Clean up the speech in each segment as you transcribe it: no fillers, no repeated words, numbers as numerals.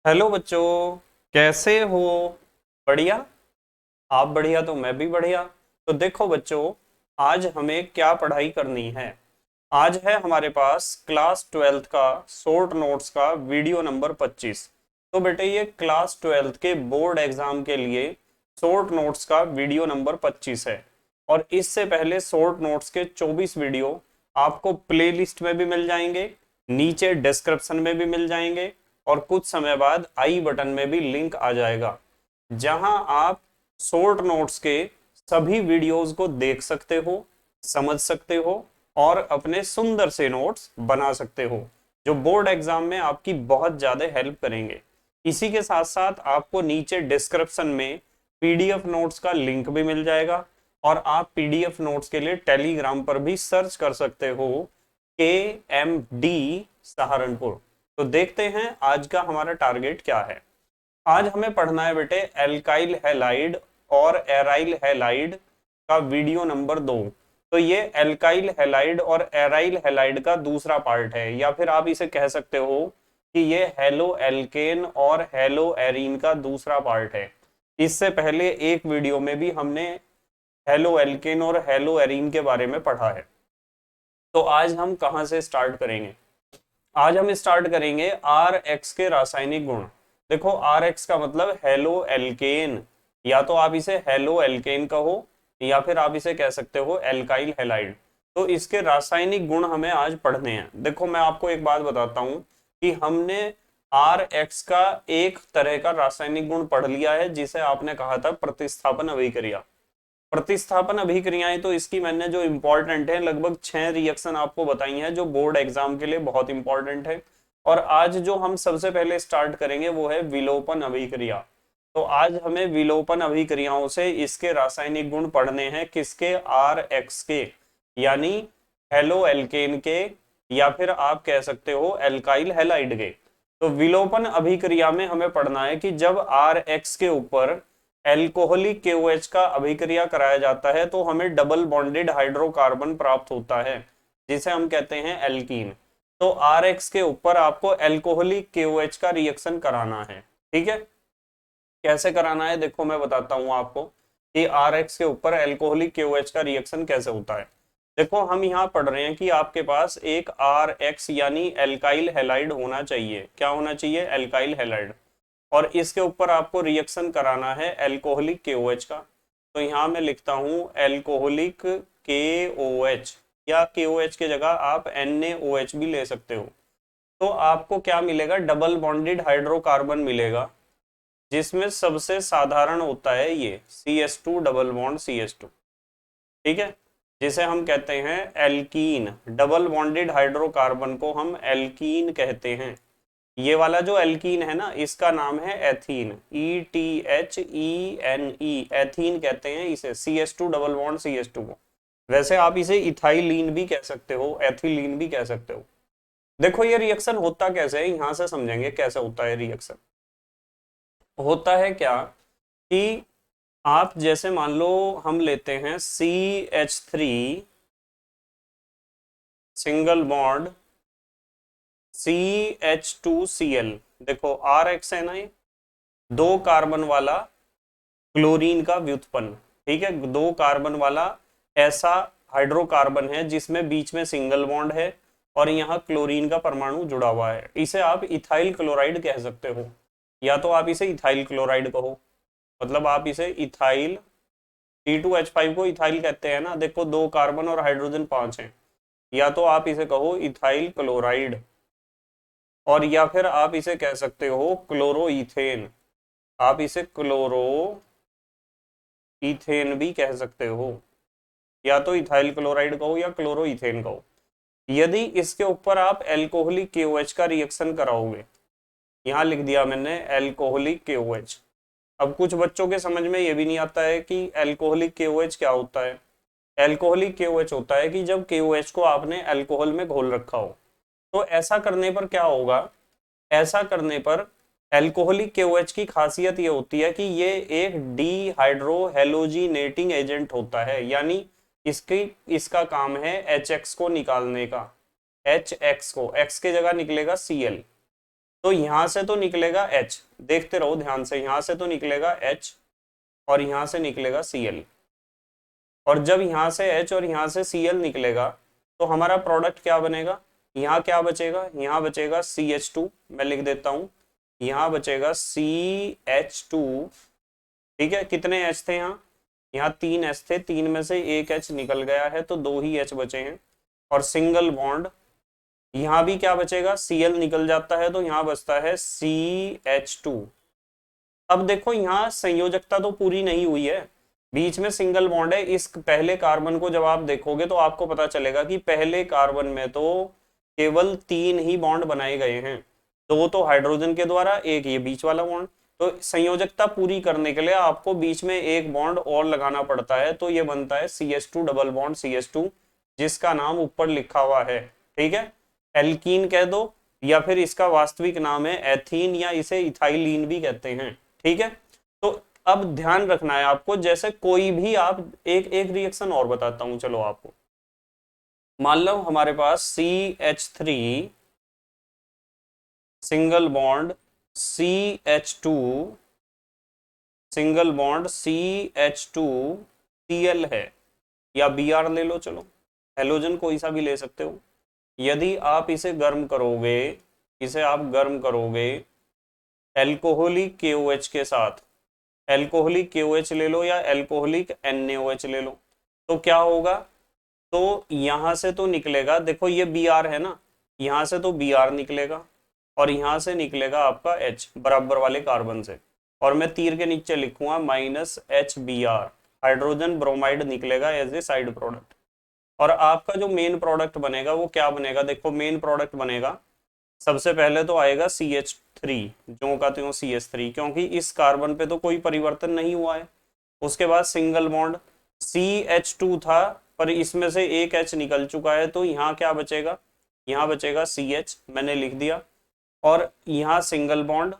Hello बच्चों, कैसे हो? बढ़िया। आप बढ़िया तो मैं भी बढ़िया। तो देखो बच्चों, आज हमें क्या पढ़ाई करनी है। आज है हमारे पास क्लास ट्वेल्थ का शॉर्ट नोट्स का वीडियो नंबर 25। तो बेटे ये क्लास ट्वेल्थ के बोर्ड एग्जाम के लिए शॉर्ट नोट्स का वीडियो नंबर 25 है। और इससे पहले शॉर्ट नोट्स के 24 वीडियो आपको प्लेलिस्ट में भी मिल जाएंगे, नीचे डिस्क्रिप्शन में भी मिल जाएंगे, और कुछ समय बाद आई बटन में भी लिंक आ जाएगा, जहां आप शॉर्ट नोट्स के सभी वीडियोस को देख सकते हो, समझ सकते हो, और अपने सुंदर से नोट्स बना सकते हो, जो बोर्ड एग्जाम में आपकी बहुत ज्यादा हेल्प करेंगे। इसी के साथ साथ आपको नीचे डिस्क्रिप्शन में पीडीएफ नोट्स का लिंक भी मिल जाएगा, और आप पीडीएफ नोट्स के लिए टेलीग्राम पर भी सर्च कर सकते हो, के एम डी सहारनपुर। तो देखते हैं आज का हमारा टारगेट क्या है। आज हमें पढ़ना है बेटे एल्काइल हैलाइड और एराइल हैलाइड का वीडियो नंबर 2। तो ये एल्काइल हैलाइड और एराइल हैलाइड का दूसरा पार्ट है, या फिर आप इसे कह सकते हो कि ये हेलो एल्केन और हेलो एरीन का दूसरा पार्ट है। इससे पहले एक वीडियो में भी हमने हेलो एल्केन और हेलो एरीन के बारे में पढ़ा है। तो आज हम कहाँ से स्टार्ट करेंगे? आज हम स्टार्ट करेंगे आर एक्स के रासायनिक गुण। देखो, आर एक्स का मतलब हेलो एल्केन, या तो आप इसे हेलो एल्केन कहो, या फिर आप इसे कह सकते हो एल्काइल हैलाइड। तो इसके रासायनिक गुण हमें आज पढ़ने हैं। देखो, मैं आपको एक बात बताता हूं कि हमने आर एक्स का एक तरह का रासायनिक गुण पढ़ लिया है, जिसे आपने कहा था प्रतिस्थापन अभिक्रिया। प्रतिस्थापन अभिक्रियाएं तो इसकी मैंने जो इंपॉर्टेंट है लगभग 6 रिएक्शन आपको बताई हैं, जो बोर्ड एग्जाम के लिए बहुत इंपॉर्टेंट है। और आज जो हम सबसे पहले स्टार्ट करेंगे वो है विलोपन अभिक्रिया। तो आज हमें विलोपन अभिक्रियाओं से इसके रासायनिक गुण पढ़ने हैं, किसके? आर एक्स के, यानी हेलो एल्केन के, या फिर आप कह सकते हो एल्काइल हैलाइड के। तो विलोपन अभिक्रिया में हमें पढ़ना है कि जब आर एक्स के ऊपर एल्कोहलिक KOH का अभिक्रिया कराया जाता है तो हमें डबल बॉन्डेड हाइड्रोकार्बन प्राप्त होता है, जिसे हम कहते हैं एल्कीन। तो आर एक्स के ऊपर आपको एल्कोहलिक KOH का रिएक्शन कराना है। ठीक है, कैसे कराना है देखो मैं बताता हूं आपको कि आर एक्स के ऊपर एल्कोहलिक KOH का रिएक्शन कैसे होता है। देखो, हम यहाँ पढ़ रहे हैं कि आपके पास एक आर एक्स यानी एल्काइल हैलाइड होना चाहिए। क्या होना चाहिए? Alkyl halide. और इसके ऊपर आपको रिएक्शन कराना है एल्कोहलिक KOH का। तो यहाँ मैं लिखता हूँ एल्कोहलिक KOH, या KOH की जगह आप NaOH भी ले सकते हो। तो आपको क्या मिलेगा? डबल बॉन्डेड हाइड्रोकार्बन मिलेगा, जिसमें सबसे साधारण होता है ये CH2 डबल बॉन्ड CH2। ठीक है, जिसे हम कहते हैं एल्कीन। डबल बॉन्डेड हाइड्रोकार्बन को हम एल्कीन कहते हैं। ये वाला जो एल्कीन है ना, इसका नाम है एथीन, ETHENE, एथीन कहते हैं इसे, CH2 डबल बॉन्ड CH2 को। वैसे आप इसे इथाइलीन भी कह सकते हो, एथिलीन भी कह सकते हो। देखो, ये रिएक्शन होता कैसे है, यहां से समझेंगे कैसे होता है रिएक्शन। होता है क्या कि आप जैसे मान लो हम लेते हैं CH3 सिंगल बॉन्ड CH2Cl। देखो, आर एक्स है ना, ये दो कार्बन वाला क्लोरीन का व्युत्पन्न। ठीक है, दो कार्बन वाला ऐसा हाइड्रोकार्बन है जिसमें बीच में सिंगल बॉन्ड है, और यहाँ क्लोरीन का परमाणु जुड़ा हुआ है। इसे आप इथाइल क्लोराइड कह सकते हो, या तो आप इसे इथाइल क्लोराइड कहो। मतलब आप इसे इथाइल, C2H5 को इथाइल कहते हैं ना, देखो दो कार्बन और हाइड्रोजन 5 हैं। या तो आप इसे कहो इथाइल क्लोराइड, और या फिर आप इसे कह सकते हो क्लोरो इथेन। आप इसे क्लोरो इथेन भी कह सकते हो, या तो इथाइल क्लोराइड कहो या क्लोरो इथेन कहो। यदि इसके ऊपर आप एल्कोहलिक KOH का रिएक्शन कराओगे, यहाँ लिख दिया मैंने एल्कोहलिक KOH। अब कुछ बच्चों के समझ में ये भी नहीं आता है कि एल्कोहलिक KOH क्या होता है। एल्कोहलिक KOH होता है कि जब KOH को आपने अल्कोहल में घोल रखा हो। तो ऐसा करने पर क्या होगा? ऐसा करने पर एल्कोहलिक KOH की खासियत ये होती है कि ये एक डीहाइड्रोहेलोजिनेटिंग एजेंट होता है, यानी इसकी इसका काम है HX को निकालने का। HX को, X की जगह निकलेगा Cl। तो यहां से तो निकलेगा H, देखते रहो ध्यान से, यहां से तो निकलेगा H और यहां से निकलेगा Cl। और जब यहां से H और यहां से Cl निकलेगा तो हमारा प्रोडक्ट क्या बनेगा, यहाँ क्या बचेगा, यहाँ बचेगा CH2, मैं लिख देता हूं, यहाँ बचेगा CH2। ठीक है, कितने H थे यहाँ, यहाँ 3 H थे, 3 में से एक H निकल गया है तो 2 ही H बचे हैं। और सिंगल बॉन्ड, यहाँ भी क्या बचेगा, Cl निकल जाता है तो यहाँ बचता है CH2। अब देखो यहाँ संयोजकता तो पूरी नहीं हुई है, बीच में सिंगल बॉन्ड है। इस पहले कार्बन को जब आप देखोगे तो आपको पता चलेगा कि पहले कार्बन में तो केवल 3 ही बॉन्ड बनाए गए हैं, 2 तो हाइड्रोजन के द्वारा, एक ये बीच वाला बॉन्ड। तो संयोजकता पूरी करने के लिए आपको बीच में एक बॉन्ड और लगाना पड़ता है, तो ये बनता है CH2 डबल बॉन्ड CH2, जिसका नाम ऊपर लिखा हुआ है। ठीक है, एल्कीन कह दो या फिर इसका वास्तविक नाम है एथीन या इसे इथाइलिन भी कहते हैं। ठीक है, तो अब ध्यान रखना है आपको, जैसे कोई भी आप एक एक रिएक्शन और बताता हूं चलो आपको। मान लो हमारे पास CH3 single bond CH2 single bond CH2 Cl है, या Br ले लो, चलो हेलोजन कोई सा भी ले सकते हो। यदि आप इसे गर्म करोगे, इसे आप गर्म करोगे एल्कोहलिक KOH के साथ, एल्कोहलिक KOH ले लो या एल्कोहलिक NaOH ले लो, तो क्या होगा, तो यहां से तो निकलेगा, देखो ये Br है ना, यहां से तो Br निकलेगा और यहां से निकलेगा आपका H बराबर वाले कार्बन से, और मैं तीर के नीचे लिखूंगा -HBr, हाइड्रोजन ब्रोमाइड निकलेगा एज ए साइड प्रोडक्ट। और आपका जो मेन प्रोडक्ट बनेगा वो क्या बनेगा, देखो मेन प्रोडक्ट बनेगा, सबसे पहले तो आएगा CH3, जो का त्यों CH3, क्योंकि इस कार्बन पे तो कोई परिवर्तन नहीं हुआ है। उसके बाद सिंगल बॉन्ड CH2 था पर इसमें से एक H निकल चुका है, तो यहाँ क्या बचेगा, यहाँ बचेगा CH, मैंने लिख दिया। और यहाँ सिंगल बॉन्ड,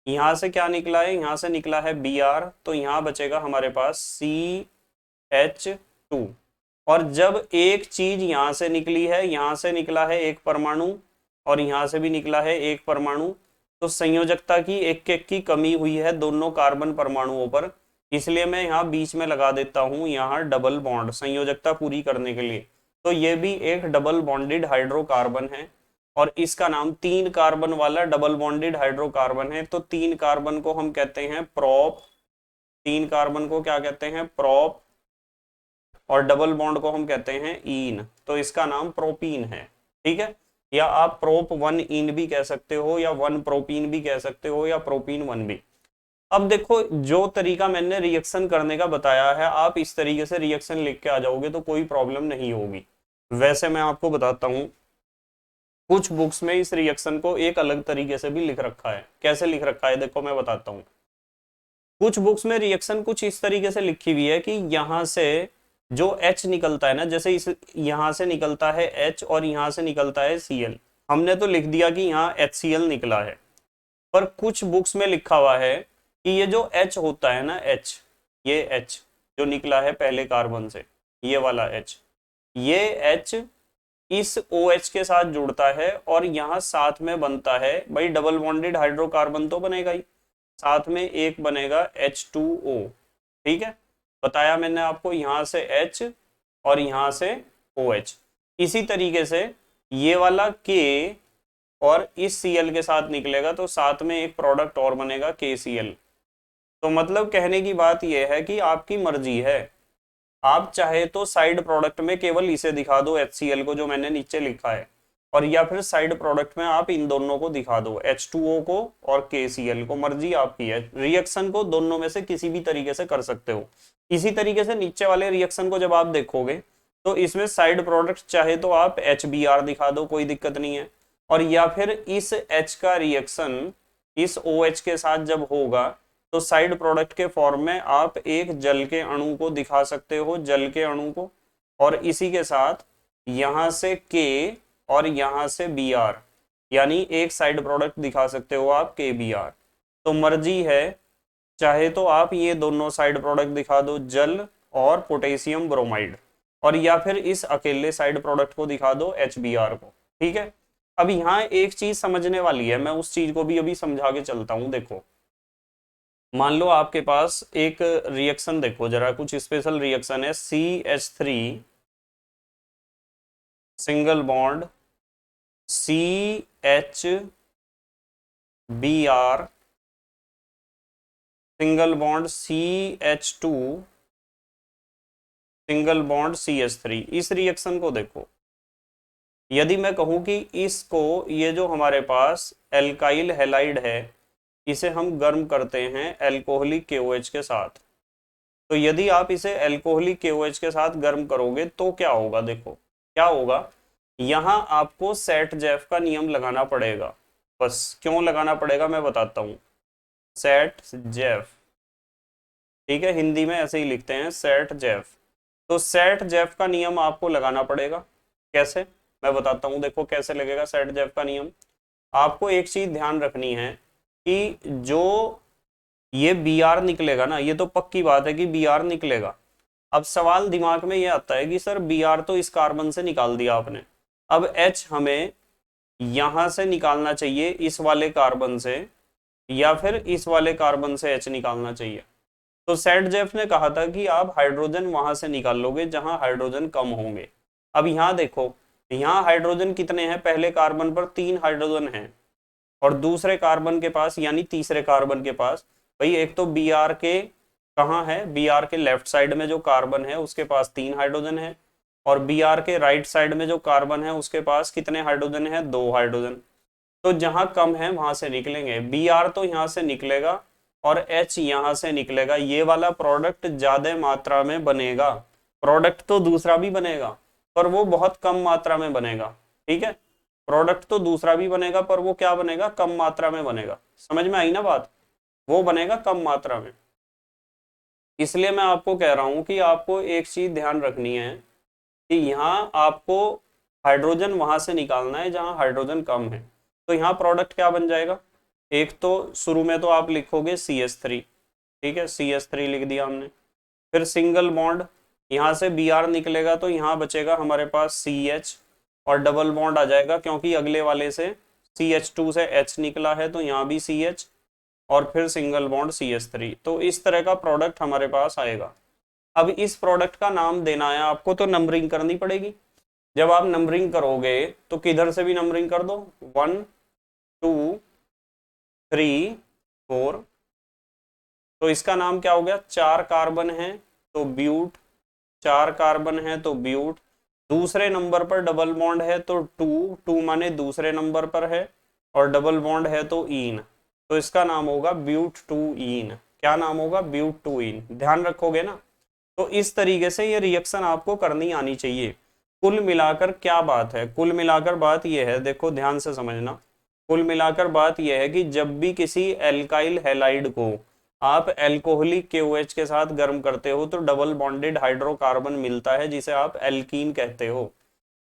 यहाँ से क्या निकला है, यहाँ से निकला है Br, तो यहाँ बचेगा हमारे पास CH2। और जब एक चीज यहां से निकली है, यहां से निकला है एक परमाणु और यहां से भी निकला है एक परमाणु, तो संयोजकता की एक एक की कमी हुई है दोनों कार्बन परमाणुओं पर, इसलिए मैं यहाँ बीच में लगा देता हूं यहाँ डबल बॉन्ड संयोजकता पूरी करने के लिए। तो ये भी एक डबल बॉन्डेड हाइड्रोकार्बन है और इसका नाम 3 कार्बन वाला डबल बॉन्डेड हाइड्रोकार्बन है। तो 3 कार्बन को हम कहते हैं प्रोप, 3 कार्बन को क्या कहते हैं, प्रोप, और डबल बॉन्ड को हम कहते हैं ईन, तो इसका नाम प्रोपीन है। ठीक है, या आप प्रोप 1 ईन भी कह सकते हो या 1 प्रोपीन भी कह सकते हो या प्रोपीन 1 भी। अब देखो जो तरीका मैंने रिएक्शन करने का बताया है, आप इस तरीके से रिएक्शन लिख के आ जाओगे तो कोई प्रॉब्लम नहीं होगी। वैसे मैं आपको बताता हूँ, कुछ बुक्स में इस रिएक्शन को एक अलग तरीके से भी लिख रखा है। कैसे लिख रखा है देखो मैं बताता हूँ। कुछ बुक्स में रिएक्शन कुछ इस तरीके से लिखी हुई है कि यहां से जो H निकलता है ना, जैसे इस यहां से निकलता है H और यहां से निकलता है Cl, हमने तो लिख दिया कि यहाँ HCl निकला है, पर कुछ बुक्स में लिखा हुआ है कि ये जो H होता है ना, H, ये H जो निकला है पहले कार्बन से, ये वाला H, ये H इस OH के साथ जुड़ता है और यहाँ साथ में बनता है, भाई डबल बॉन्डेड हाइड्रोकार्बन तो बनेगा ही, साथ में एक बनेगा H2O। ठीक है, बताया मैंने आपको, यहाँ से H और यहाँ से OH। इसी तरीके से ये वाला K और इस Cl के साथ निकलेगा तो साथ में एक प्रोडक्ट और बनेगा KCl। तो मतलब कहने की बात यह है कि आपकी मर्जी है, आप चाहे तो साइड प्रोडक्ट में केवल इसे दिखा दो HCl को जो मैंने नीचे लिखा है, और या फिर साइड प्रोडक्ट में आप इन दोनों को दिखा दो, H2O को और KCl को, मर्जी आपकी है। रिएक्शन को दोनों में से किसी भी तरीके से कर सकते हो। इसी तरीके से नीचे वाले रिएक्शन को जब आप देखोगे तो इसमें साइड प्रोडक्ट चाहे तो आप HBr दिखा दो, कोई दिक्कत नहीं है, और या फिर इस H का रिएक्शन इस OH के साथ जब होगा तो साइड प्रोडक्ट के फॉर्म में आप एक जल के अणु को दिखा सकते हो, जल के अणु को, और इसी के साथ यहां से K और यहां से Br, यानी एक साइड प्रोडक्ट दिखा सकते हो आप KBr। तो मर्जी है, चाहे तो आप ये दोनों साइड प्रोडक्ट दिखा दो, जल और पोटेशियम ब्रोमाइड, और या फिर इस अकेले साइड प्रोडक्ट को दिखा दो HBr को। ठीक है, अब यहाँ एक चीज समझने वाली है, मैं उस चीज को भी अभी समझा के चलता हूँ। देखो मान लो आपके पास एक रिएक्शन, देखो जरा कुछ स्पेशल रिएक्शन है, CH3 single bond CH single bond CH2 single bond CH3। इस रिएक्शन को देखो, यदि मैं कहूं कि इसको, ये जो हमारे पास एल्काइल हैलाइड है, इसे हम गर्म करते हैं एल्कोहलिक KOH के साथ, तो यदि आप इसे एल्कोहलिक KOH के साथ गर्म करोगे तो क्या होगा? देखो क्या होगा, यहां आपको सेट जेफ का नियम लगाना पड़ेगा। बस क्यों लगाना पड़ेगा मैं बताता हूं। सेट जेफ, ठीक है, हिंदी में ऐसे ही लिखते हैं सेट जेफ। तो सेट जेफ का नियम आपको लगाना पड़ेगा। कैसे मैं बताता हूं, देखो कैसे लगेगा सेट जेफ का नियम। आपको एक चीज ध्यान रखनी है कि जो ये Br निकलेगा ना, ये तो पक्की बात है कि Br निकलेगा। अब सवाल दिमाग में ये आता है कि सर Br तो इस कार्बन से निकाल दिया आपने, अब H हमें यहां से निकालना चाहिए इस वाले कार्बन से, या फिर इस वाले कार्बन से H निकालना चाहिए। तो सेट जेफ ने कहा था कि आप हाइड्रोजन वहां से निकाल लोगे जहां हाइड्रोजन कम होंगे। अब यहाँ देखो, यहाँ हाइड्रोजन कितने हैं? पहले कार्बन पर 3 हाइड्रोजन हैं, और दूसरे कार्बन के पास यानी तीसरे कार्बन के पास, भाई एक तो Br के कहाँ है, Br के लेफ्ट साइड में जो कार्बन है उसके पास 3 हाइड्रोजन है, और Br के राइट साइड में जो कार्बन है उसके पास कितने हाइड्रोजन है? 2 हाइड्रोजन। तो जहां कम है वहां से निकलेंगे। Br तो यहाँ से निकलेगा और H यहाँ से निकलेगा, ये वाला प्रोडक्ट ज्यादा मात्रा में बनेगा। प्रोडक्ट तो दूसरा भी बनेगा पर वो बहुत कम मात्रा में बनेगा, ठीक है। प्रोडक्ट तो दूसरा भी बनेगा पर वो क्या बनेगा? कम मात्रा में बनेगा। समझ में आई ना बात? वो बनेगा कम मात्रा में। इसलिए मैं आपको कह रहा हूं कि आपको एक चीज ध्यान रखनी है कि यहाँ आपको हाइड्रोजन वहां से निकालना है जहां हाइड्रोजन कम है। तो यहाँ प्रोडक्ट क्या बन जाएगा? एक तो शुरू में तो आप लिखोगे CH3, ठीक है, CH3 लिख दिया हमने। फिर सिंगल बॉन्ड, यहाँ से Br निकलेगा तो यहाँ बचेगा हमारे पास CH, और डबल बॉन्ड आ जाएगा क्योंकि अगले वाले से CH2 से H निकला है तो यहाँ भी CH, और फिर सिंगल बॉन्ड CH3। तो इस तरह का प्रोडक्ट हमारे पास आएगा। अब इस प्रोडक्ट का नाम देना है आपको तो नंबरिंग करनी पड़ेगी। जब आप नंबरिंग करोगे तो किधर से भी नंबरिंग कर दो, 1 2 3 4। तो इसका नाम क्या हो गया? 4 कार्बन है तो ब्यूट, 4 कार्बन है तो ब्यूट। दूसरे नंबर पर डबल बॉन्ड है तो 2 माने दूसरे नंबर पर है, और डबल बॉन्ड है तो ईन, तो इसका नाम होगा ब्यूट 2 ईन। क्या नाम होगा? ब्यूट 2 ईन। ध्यान रखोगे ना? तो इस तरीके से ये रिएक्शन आपको करनी आनी चाहिए। कुल मिलाकर क्या बात है? कुल मिलाकर बात यह है, देखो ध्यान से समझना। कुल मिलाकर बात यह है कि जब भी किसी एल्काइल हैलाइड को आप एल्कोहलिक KOH के साथ गर्म करते हो तो डबल बॉन्डेड हाइड्रोकार्बन मिलता है जिसे आप एल्कीन कहते हो।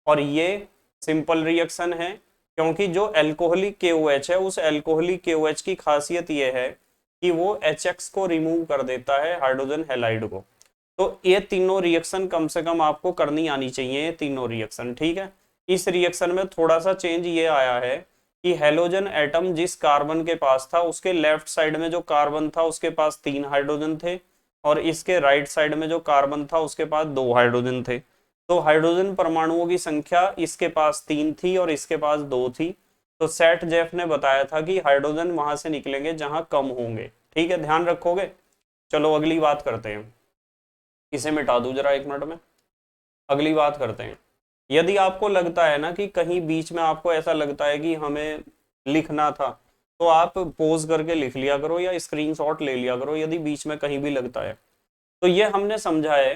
और ये सिंपल रिएक्शन है क्योंकि जो एल्कोहलिक KOH है उस एल्कोहलिक KOH की खासियत यह है कि वो HX को रिमूव कर देता है हाइड्रोजन हैलाइड को। तो ये तीनों रिएक्शन कम से कम आपको करनी आनी चाहिए, ये तीनों रिएक्शन, ठीक है। इस रिएक्शन में थोड़ा सा चेंज ये आया है कि हेलोजन एटम जिस कार्बन के पास था उसके लेफ्ट साइड में जो कार्बन था उसके पास 3 हाइड्रोजन थे, और इसके राइट साइड में जो कार्बन था उसके पास 2 हाइड्रोजन थे। तो हाइड्रोजन परमाणुओं की संख्या इसके पास 3 थी और इसके पास 2 थी। तो सेट जेफ ने बताया था कि हाइड्रोजन वहां से निकलेंगे जहां कम होंगे, ठीक है, ध्यान रखोगे। चलो अगली बात करते हैं, इसे मिटा दूं जरा 1 मिनट में। अगली बात करते हैं। यदि आपको लगता है ना कि कहीं बीच में आपको ऐसा लगता है कि हमें लिखना था, तो आप पोज करके लिख लिया करो या स्क्रीनशॉट ले लिया करो यदि बीच में कहीं भी लगता है। तो ये हमने समझा है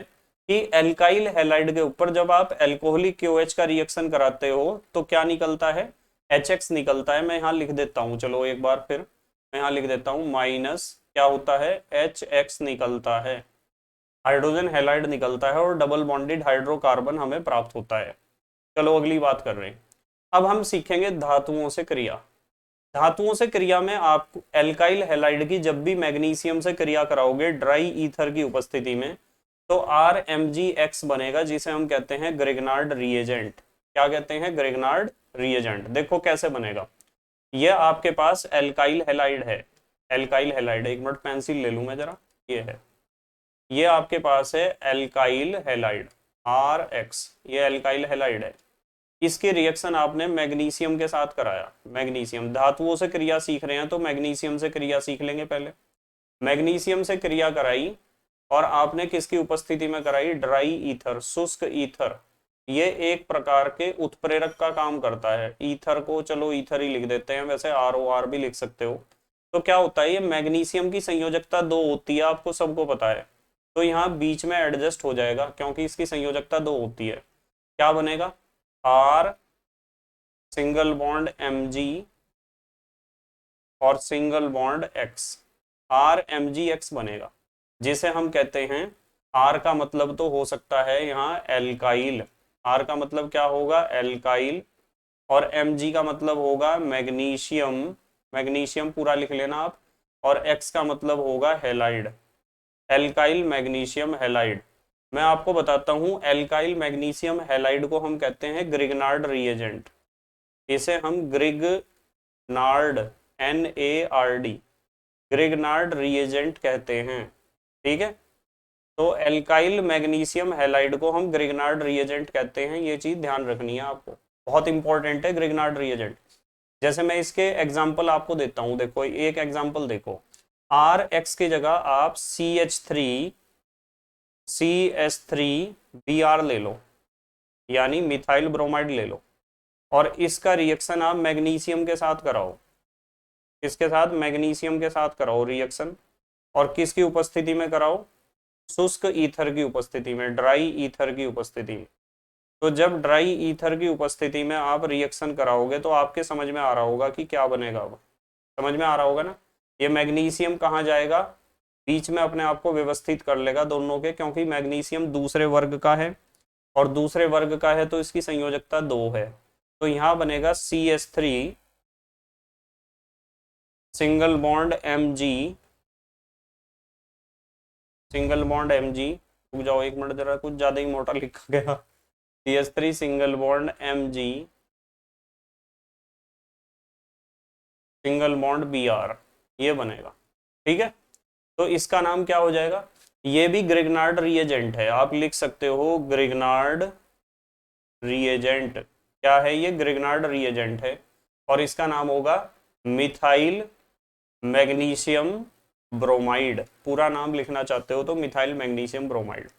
कि एल्काइल हैलाइड के ऊपर जब आप एल्कोहलिक KOH का रिएक्शन कराते हो तो क्या निकलता है? HX निकलता है। मैं यहाँ लिख देता हूँ, चलो एक बार फिर मैं यहाँ लिख देता हूँ, माइनस क्या होता है? HX निकलता है, हाइड्रोजन हैलाइड निकलता है, और डबल बॉन्डेड हाइड्रोकार्बन हमें प्राप्त होता है। चलो अगली बात कर रहे हैं। अब हम सीखेंगे धातुओं से क्रिया। धातुओं से क्रिया में आप एल्काइल हैलाइड की जब भी मैग्नीशियम से क्रिया कराओगे ड्राई ईथर की उपस्थिति में तो RMgX बनेगा जिसे हम कहते हैं ग्रेगनार्ड रिएजेंट। क्या कहते हैं? Grignard reagent. देखो कैसे बनेगा, ये आपके पास एल्काइल हैलाइड है, एल्काइल हैलाइड, एक मिनट पेंसिल ले लूं मैं जरा, ये है, ये आपके पास है एल्काइल हैलाइड RX, ये एल्काइल हैलाइड है। इसके रिएक्शन आपने मैग्नीशियम के साथ कराया, मैग्नीशियम, धातुओं से क्रिया सीख रहे हैं तो मैग्नीशियम से क्रिया सीख लेंगे पहले। मैग्नीशियम से क्रिया कराई और आपने किसकी उपस्थिति में कराई, ड्राई ईथर, शुष्क ईथर। ये एक प्रकार के उत्प्रेरक का काम करता है, ईथर को चलो ईथर ही लिख देते हैं, वैसे ROR भी लिख सकते हो। तो क्या होता है, ये मैग्नीशियम की संयोजकता 2 होती है, आपको सबको पता है, तो यहाँ बीच में एडजस्ट हो जाएगा क्योंकि इसकी संयोजकता 2 होती है। क्या बनेगा, R सिंगल बॉन्ड Mg और सिंगल बॉन्ड X, RMgX बनेगा, जिसे हम कहते हैं, R का मतलब तो हो सकता है यहाँ एल्काइल, R का मतलब क्या होगा, एल्काइल, और Mg का मतलब होगा मैग्नीशियम, मैग्नीशियम पूरा लिख लेना आप, और X का मतलब होगा हैलाइड, एल्काइल मैग्नीशियम हैलाइड। मैं आपको बताता हूँ, एल्काइल मैग्नीशियम हैलाइड को हम कहते हैं ग्रिग्नार्ड रिएजेंट, इसे हम ग्रिग्नार्ड NARD ग्रिग्नार्ड रिएजेंट कहते हैं, ठीक है। तो एल्काइल मैग्नीशियम हैलाइड को हम ग्रिग्नार्ड रिएजेंट कहते हैं, ये चीज ध्यान रखनी है आपको, बहुत इंपॉर्टेंट है ग्रिग्नार्ड रिएजेंट। जैसे मैं इसके एग्जांपल आपको देता हूं, देखो एक एग्जांपल देखो, RX की जगह आप CH3Br ले लो, यानी मिथाइल ब्रोमाइड ले लो, और इसका रिएक्शन आप मैग्नीशियम के साथ कराओ, किसके साथ, मैग्नीशियम के साथ कराओ रिएक्शन, और किसकी उपस्थिति में कराओ, शुष्क ईथर की उपस्थिति में, ड्राई ईथर की उपस्थिति में। तो जब ड्राई ईथर की उपस्थिति में आप रिएक्शन कराओगे तो आपके समझ में आ रहा होगा कि क्या बनेगा, अब समझ में आ रहा होगा ना। ये मैग्नीशियम कहाँ जाएगा, बीच में अपने आप को व्यवस्थित कर लेगा दोनों के, क्योंकि मैग्नीशियम दूसरे वर्ग का है, और दूसरे वर्ग का है तो इसकी संयोजकता 2 है, तो यहाँ बनेगा CH3 single bond Mg, single bond Mg, रुक जाओ एक मिनट जरा, कुछ ज्यादा ही मोटा लिखा गया, CH3 single bond Mg single bond Br, ये बनेगा, ठीक है। तो इसका नाम क्या हो जाएगा, ये भी ग्रिग्नार्ड रिएजेंट है, आप लिख सकते हो ग्रिग्नार्ड रिएजेंट, क्या है ये, ग्रिग्नार्ड रिएजेंट है, और इसका नाम होगा मिथाइल मैग्नीशियम ब्रोमाइड, पूरा नाम लिखना चाहते हो तो मिथाइल मैग्नीशियम ब्रोमाइड।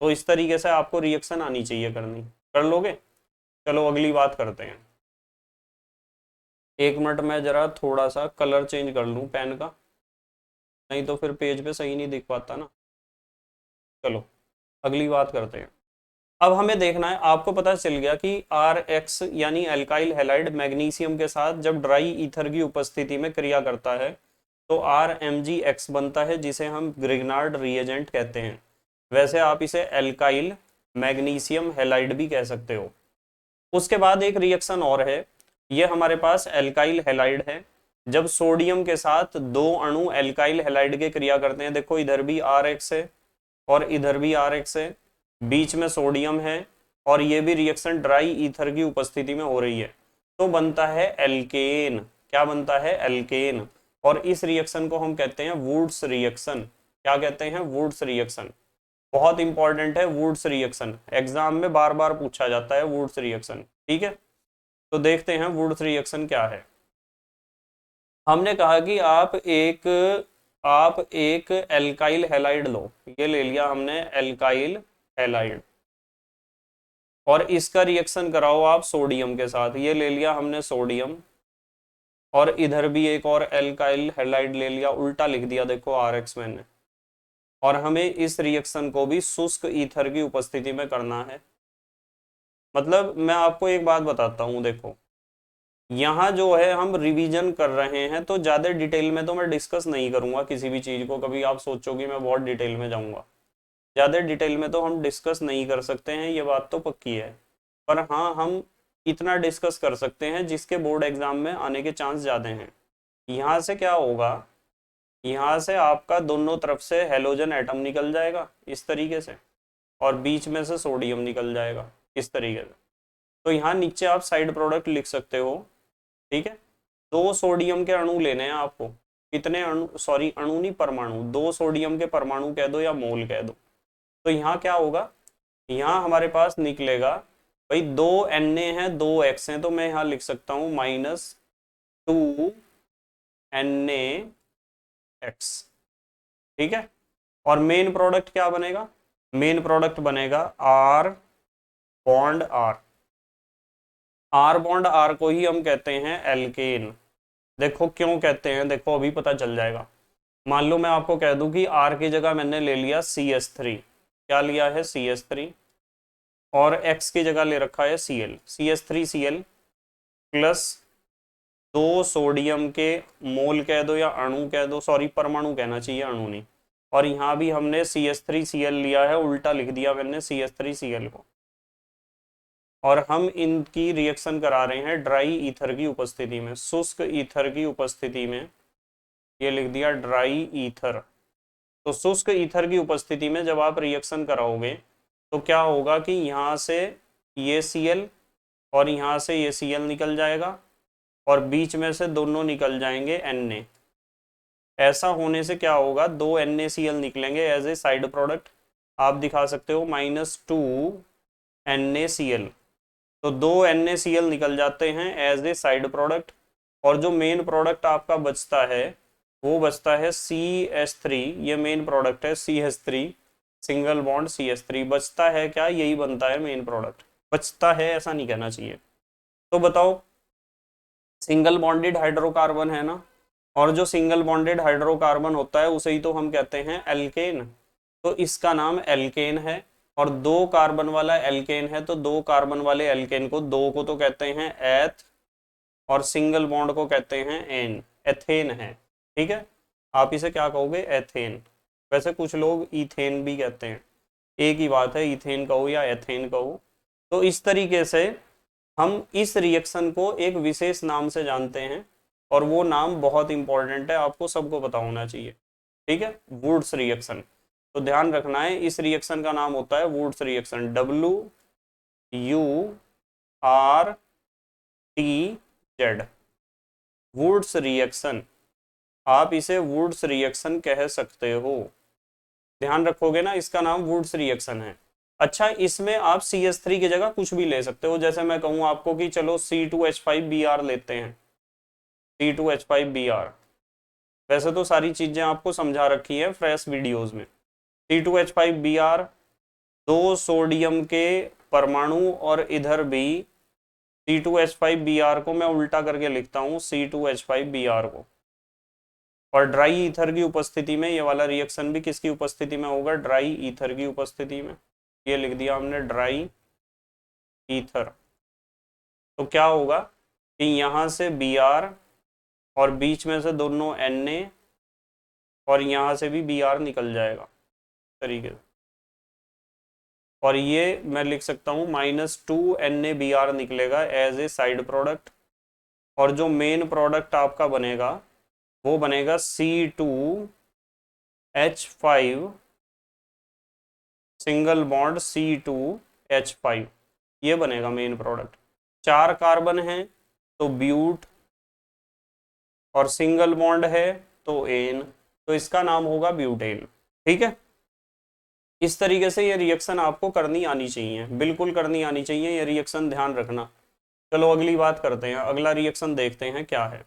तो इस तरीके से आपको रिएक्शन आनी चाहिए करनी, कर लोगे। चलो अगली बात करते हैं, एक मिनट में जरा थोड़ा सा कलर चेंज कर लूं पेन का, नहीं तो फिर पेज पे सही नहीं दिख पाता ना। चलो अगली बात करते हैं, अब हमें देखना है, आपको पता चल गया कि RX यानी एल्काइल हैलाइड मैग्नीशियम के साथ जब ड्राई ईथर की उपस्थिति में क्रिया करता है तो RMgX बनता है, जिसे हम ग्रिग्नार्ड रिएजेंट कहते हैं। वैसे आप इसे एल्काइल मैग्नीशियम हैलाइड भी कह सकते हो। उसके बाद एक रिएक्शन और है, ये हमारे पास एल्काइल हैलाइड है, जब सोडियम के साथ 2 अणु एल्काइल हैलाइड के क्रिया करते हैं, देखो इधर भी RX है और इधर भी RX है, बीच में सोडियम है, और ये भी रिएक्शन ड्राई ईथर की उपस्थिति में हो रही है, तो बनता है एल्केन, क्या बनता है, एल्केन। और इस रिएक्शन को हम कहते हैं वुड्स रिएक्शन, क्या कहते हैं, वुड्स रिएक्शन, बहुत इंपॉर्टेंट है वुड्स रिएक्शन, एग्जाम में बार बार पूछा जाता है वुड्स रिएक्शन, ठीक है। तो देखते हैं वुड्स रिएक्शन क्या है। हमने कहा कि आप एक एल्काइल हैलाइड लो, ये ले लिया हमने एल्काइल हैलाइड, और इसका रिएक्शन कराओ आप सोडियम के साथ, ये ले लिया हमने सोडियम, और इधर भी एक और एल्काइल हैलाइड ले लिया, उल्टा लिख दिया देखो RX मैंने, और हमें इस रिएक्शन को भी शुष्क ईथर की उपस्थिति में करना है। मतलब मैं आपको एक बात बताता हूँ, देखो यहाँ जो है हम रिवीजन कर रहे हैं, तो ज्यादा डिटेल में तो मैं डिस्कस नहीं करूंगा किसी भी चीज को, कभी आप सोचो कि मैं बहुत डिटेल में जाऊंगा, ज़्यादा डिटेल में तो हम डिस्कस नहीं कर सकते हैं, ये बात तो पक्की है। पर हाँ हम इतना डिस्कस कर सकते हैं जिसके बोर्ड एग्जाम में आने के चांस ज़्यादा हैं। यहाँ से क्या होगा, यहाँ से आपका दोनों तरफ से हेलोजन एटम निकल जाएगा इस तरीके से, और बीच में से सोडियम निकल जाएगा इस तरीके से। तो यहाँ नीचे आप साइड प्रोडक्ट लिख सकते हो। ठीक है, 2 सोडियम के अणु लेने हैं आपको। कितने अणु, सॉरी अणु नहीं परमाणु, 2 सोडियम के परमाणु कह दो या मोल कह दो। तो यहाँ क्या होगा, यहाँ हमारे पास निकलेगा भाई 2 Na है 2 X है, तो मैं यहाँ लिख सकता हूँ -2 NaX। ठीक है, और मेन प्रोडक्ट क्या बनेगा, मेन प्रोडक्ट बनेगा R bond R। R bond R को ही हम कहते हैं एल्केन। देखो क्यों कहते हैं, देखो अभी पता चल जाएगा। मान लो मैं आपको कह दूं कि R की जगह मैंने ले लिया CH3, क्या लिया है CH3, और X की जगह ले रखा है Cl, CH3Cl प्लस 2 सोडियम के मोल कह दो या अणु कह दो, सॉरी परमाणु कहना चाहिए, अणु नहीं। और यहाँ भी हमने CH3Cl लिया है, उल्टा लिख दिया मैंने CH3Cl को। और हम इनकी रिएक्शन करा रहे हैं ड्राई ईथर की उपस्थिति में, शुष्क ईथर की उपस्थिति में। ये लिख दिया ड्राई ईथर। तो शुष्क ईथर की उपस्थिति में जब आप रिएक्शन कराओगे तो क्या होगा कि यहाँ से ये Cl और यहाँ से ये Cl निकल जाएगा, और बीच में से दोनों निकल जाएंगे Na। ऐसा होने से क्या होगा, 2 NaCl निकलेंगे एज ए साइड प्रोडक्ट। आप दिखा सकते हो -2 NaCl, तो 2 NaCl निकल जाते हैं एज ए साइड प्रोडक्ट। और जो मेन प्रोडक्ट आपका बचता है वो बचता है CH3, ये मेन प्रोडक्ट है CH3, सिंगल बॉन्ड CH3 बचता है। क्या यही बनता है मेन प्रोडक्ट, बचता है, ऐसा नहीं कहना चाहिए। तो बताओ, सिंगल बॉन्डेड हाइड्रोकार्बन है ना, और जो सिंगल बॉन्डेड हाइड्रोकार्बन होता है उसे ही तो हम कहते हैं एल्केन। तो इसका नाम एल्केन है, और 2 कार्बन वाला एल्केन है, तो 2 कार्बन वाले एल्केन को, 2 को तो कहते हैं एथ, और सिंगल बॉन्ड को कहते हैं एन, एथेन है। ठीक है, आप इसे क्या कहोगे, एथेन। वैसे कुछ लोग इथेन भी कहते हैं, एक ही बात है, इथेन कहो या एथेन कहो। तो इस तरीके से हम इस रिएक्शन को एक विशेष नाम से जानते हैं, और वो नाम बहुत इंपॉर्टेंट है, आपको सबको पता होना चाहिए। ठीक है, वुड्स रिएक्शन। तो ध्यान रखना है, इस रिएक्शन का नाम होता है Wurtz reaction, WURTZ, Wurtz reaction. आप इसे वुड्स रिएक्शन कह सकते हो, ध्यान रखोगे ना, इसका नाम वुड्स रिएक्शन है। अच्छा, इसमें आप CH3 की जगह कुछ भी ले सकते हो, जैसे मैं कहूँ आपको कि चलो C2H5Br लेते हैं, C2H5Br। वैसे तो सारी चीजें आपको समझा रखी है फ्रेश वीडियोस में। C2H5Br, 2 सोडियम के परमाणु, और इधर भी C2H5Br को मैं उल्टा करके लिखता हूँ C2H5Br को। और ड्राई ईथर की उपस्थिति में ये वाला रिएक्शन भी किसकी उपस्थिति में होगा, ड्राई ईथर की उपस्थिति में। ये लिख दिया हमने ड्राई ईथर। तो क्या होगा कि यहाँ से Br, और बीच में से दोनों Na, और यहाँ से भी Br निकल जाएगा तरीके से। और ये मैं लिख सकता हूँ -2 NaBr निकलेगा एज ए साइड प्रोडक्ट। और जो मेन प्रोडक्ट आपका बनेगा वो बनेगा C2H5, सिंगल बॉन्ड C2H5, ये बनेगा मेन प्रोडक्ट। 4 कार्बन है तो ब्यूट, और सिंगल बॉन्ड है तो एन, तो इसका नाम होगा ब्यूटेन। ठीक है, इस तरीके से ये रिएक्शन आपको करनी आनी चाहिए, बिल्कुल करनी आनी चाहिए ये रिएक्शन, ध्यान रखना। चलो अगली बात करते हैं, अगला रिएक्शन देखते हैं क्या है।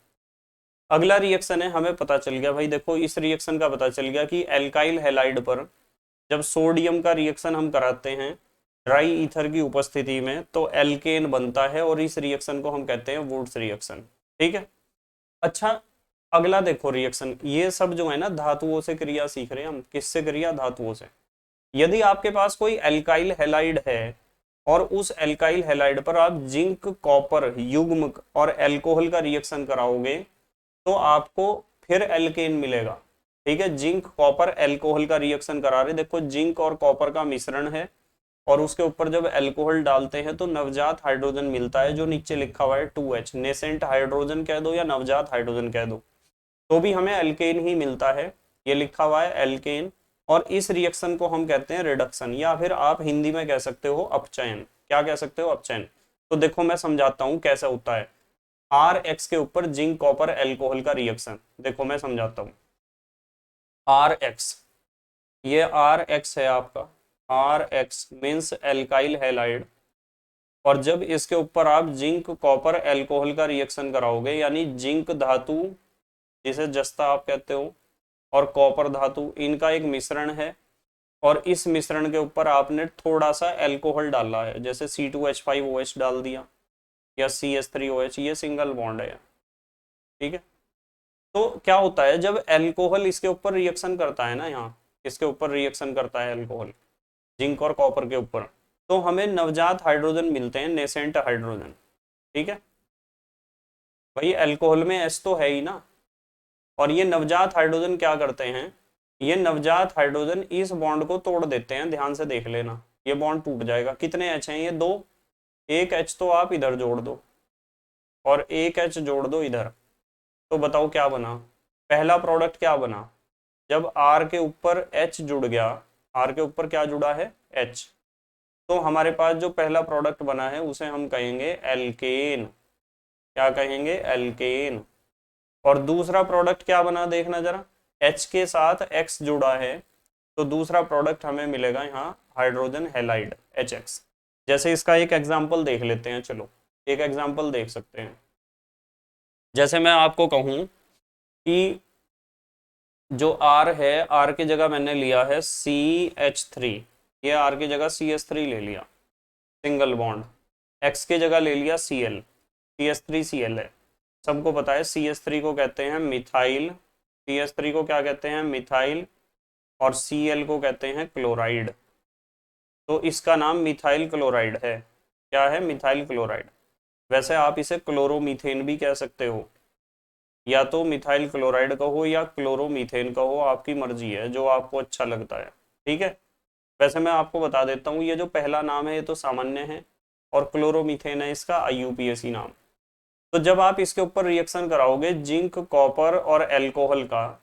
अगला रिएक्शन है, हमें पता चल गया भाई, देखो इस रिएक्शन का पता चल गया कि एल्काइल हैलाइड पर जब सोडियम का रिएक्शन हम कराते हैं ड्राई ईथर की उपस्थिति में तो एल्केन बनता है, और इस रिएक्शन को हम कहते हैं वुड्स रिएक्शन। ठीक है, अच्छा अगला देखो रिएक्शन, ये सब जो है ना धातुओं से क्रिया सीख रहे हैं हम, किससे क्रिया, धातुओं से। यदि आपके पास कोई एल्काइल हैलाइड है और उस एल्काइल हैलाइड पर आप जिंक कॉपर युग्म और एल्कोहल का रिएक्शन कराओगे तो आपको फिर एल्केन मिलेगा। ठीक है, जिंक कॉपर एल्कोहल का रिएक्शन करा रहे, देखो जिंक और कॉपर का मिश्रण है, और उसके ऊपर जब एल्कोहल डालते हैं तो नवजात हाइड्रोजन मिलता है, जो नीचे लिखा हुआ है 2H, नेसेंट हाइड्रोजन कह दो या नवजात हाइड्रोजन कह दो, तो भी हमें एल्केन ही मिलता है। ये लिखा हुआ है एल्केन, और इस रिएक्शन को हम कहते हैं रिडक्शन, या फिर आप हिंदी में कह सकते हो अपचयन। क्या कह सकते हो, अपचयन। तो देखो मैं समझाता हूं कैसे होता है। आर एक्स के ऊपर जिंक कॉपर एल्कोहल का रिएक्शन, देखो मैं समझाता हूं। आर एक्स, ये आर एक्स है आपका, R X means alkyl halide. और जब इसके ऊपर आप जिंक कॉपर एल्कोहल का रिएक्शन कराओगे, यानी जिंक धातु जिसे जस्ता आप कहते हो और कॉपर धातु, इनका एक मिश्रण है, और इस मिश्रण के ऊपर आपने थोड़ा सा एल्कोहल डाला है, जैसे C2H5OH डाल दिया या CH3OH, ये सिंगल बॉन्ड है, ठीक है। तो क्या होता है जब एल्कोहल इसके ऊपर रिएक्शन करता है ना, यहाँ इसके ऊपर रिएक्शन करता है एल्कोहल जिंक और कॉपर के ऊपर, तो हमें नवजात हाइड्रोजन मिलते हैं, नेसेंट हाइड्रोजन, ठीक है। भाई एल्कोहल में एस तो है ही ना, और ये नवजात हाइड्रोजन क्या करते हैं, ये नवजात हाइड्रोजन इस बॉन्ड को तोड़ देते हैं, ध्यान से देख लेना, ये बॉन्ड टूट जाएगा। कितने एच हैं, ये दो, एक एच तो आप इधर जोड़ दो और एक एच जोड़ दो इधर, तो बताओ क्या बना, पहला प्रोडक्ट क्या बना, जब आर के ऊपर एच जुड़ गया, आर के ऊपर क्या जुड़ा है, एच, तो हमारे पास जो पहला प्रोडक्ट बना है उसे हम कहेंगे एल्केन, क्या कहेंगे, एल्केन। और दूसरा प्रोडक्ट क्या बना, देखना जरा, H के साथ X जुड़ा है, तो दूसरा प्रोडक्ट हमें मिलेगा यहाँ हाइड्रोजन हैलाइड HX। जैसे इसका एक एग्जांपल देख लेते हैं, चलो एक एग्जांपल देख सकते हैं। जैसे मैं आपको कहूँ कि जो R है, R की जगह मैंने लिया है CH3, ये R की जगह CH3 ले लिया, सिंगल बॉन्ड, X की जगह ले लिया Cl, CH3Cl है, सबको पता है CH3 को कहते हैं मिथाइल, CH3 को क्या कहते हैं, मिथाइल, और Cl को कहते हैं क्लोराइड, तो इसका नाम मिथाइल क्लोराइड है, क्या है, मिथाइल क्लोराइड। वैसे आप इसे क्लोरोमीथेन भी कह सकते हो, या तो मिथाइल क्लोराइड कहो या क्लोरोमीथेन कहो, आपकी मर्जी है, जो आपको अच्छा लगता है, ठीक है। वैसे मैं आपको बता देता हूँ, ये जो पहला नाम है ये तो सामान्य है, और क्लोरोमीथेन है इसका IUPAC नाम। तो जब आप इसके ऊपर रिएक्शन कराओगे जिंक कॉपर और एल्कोहल का,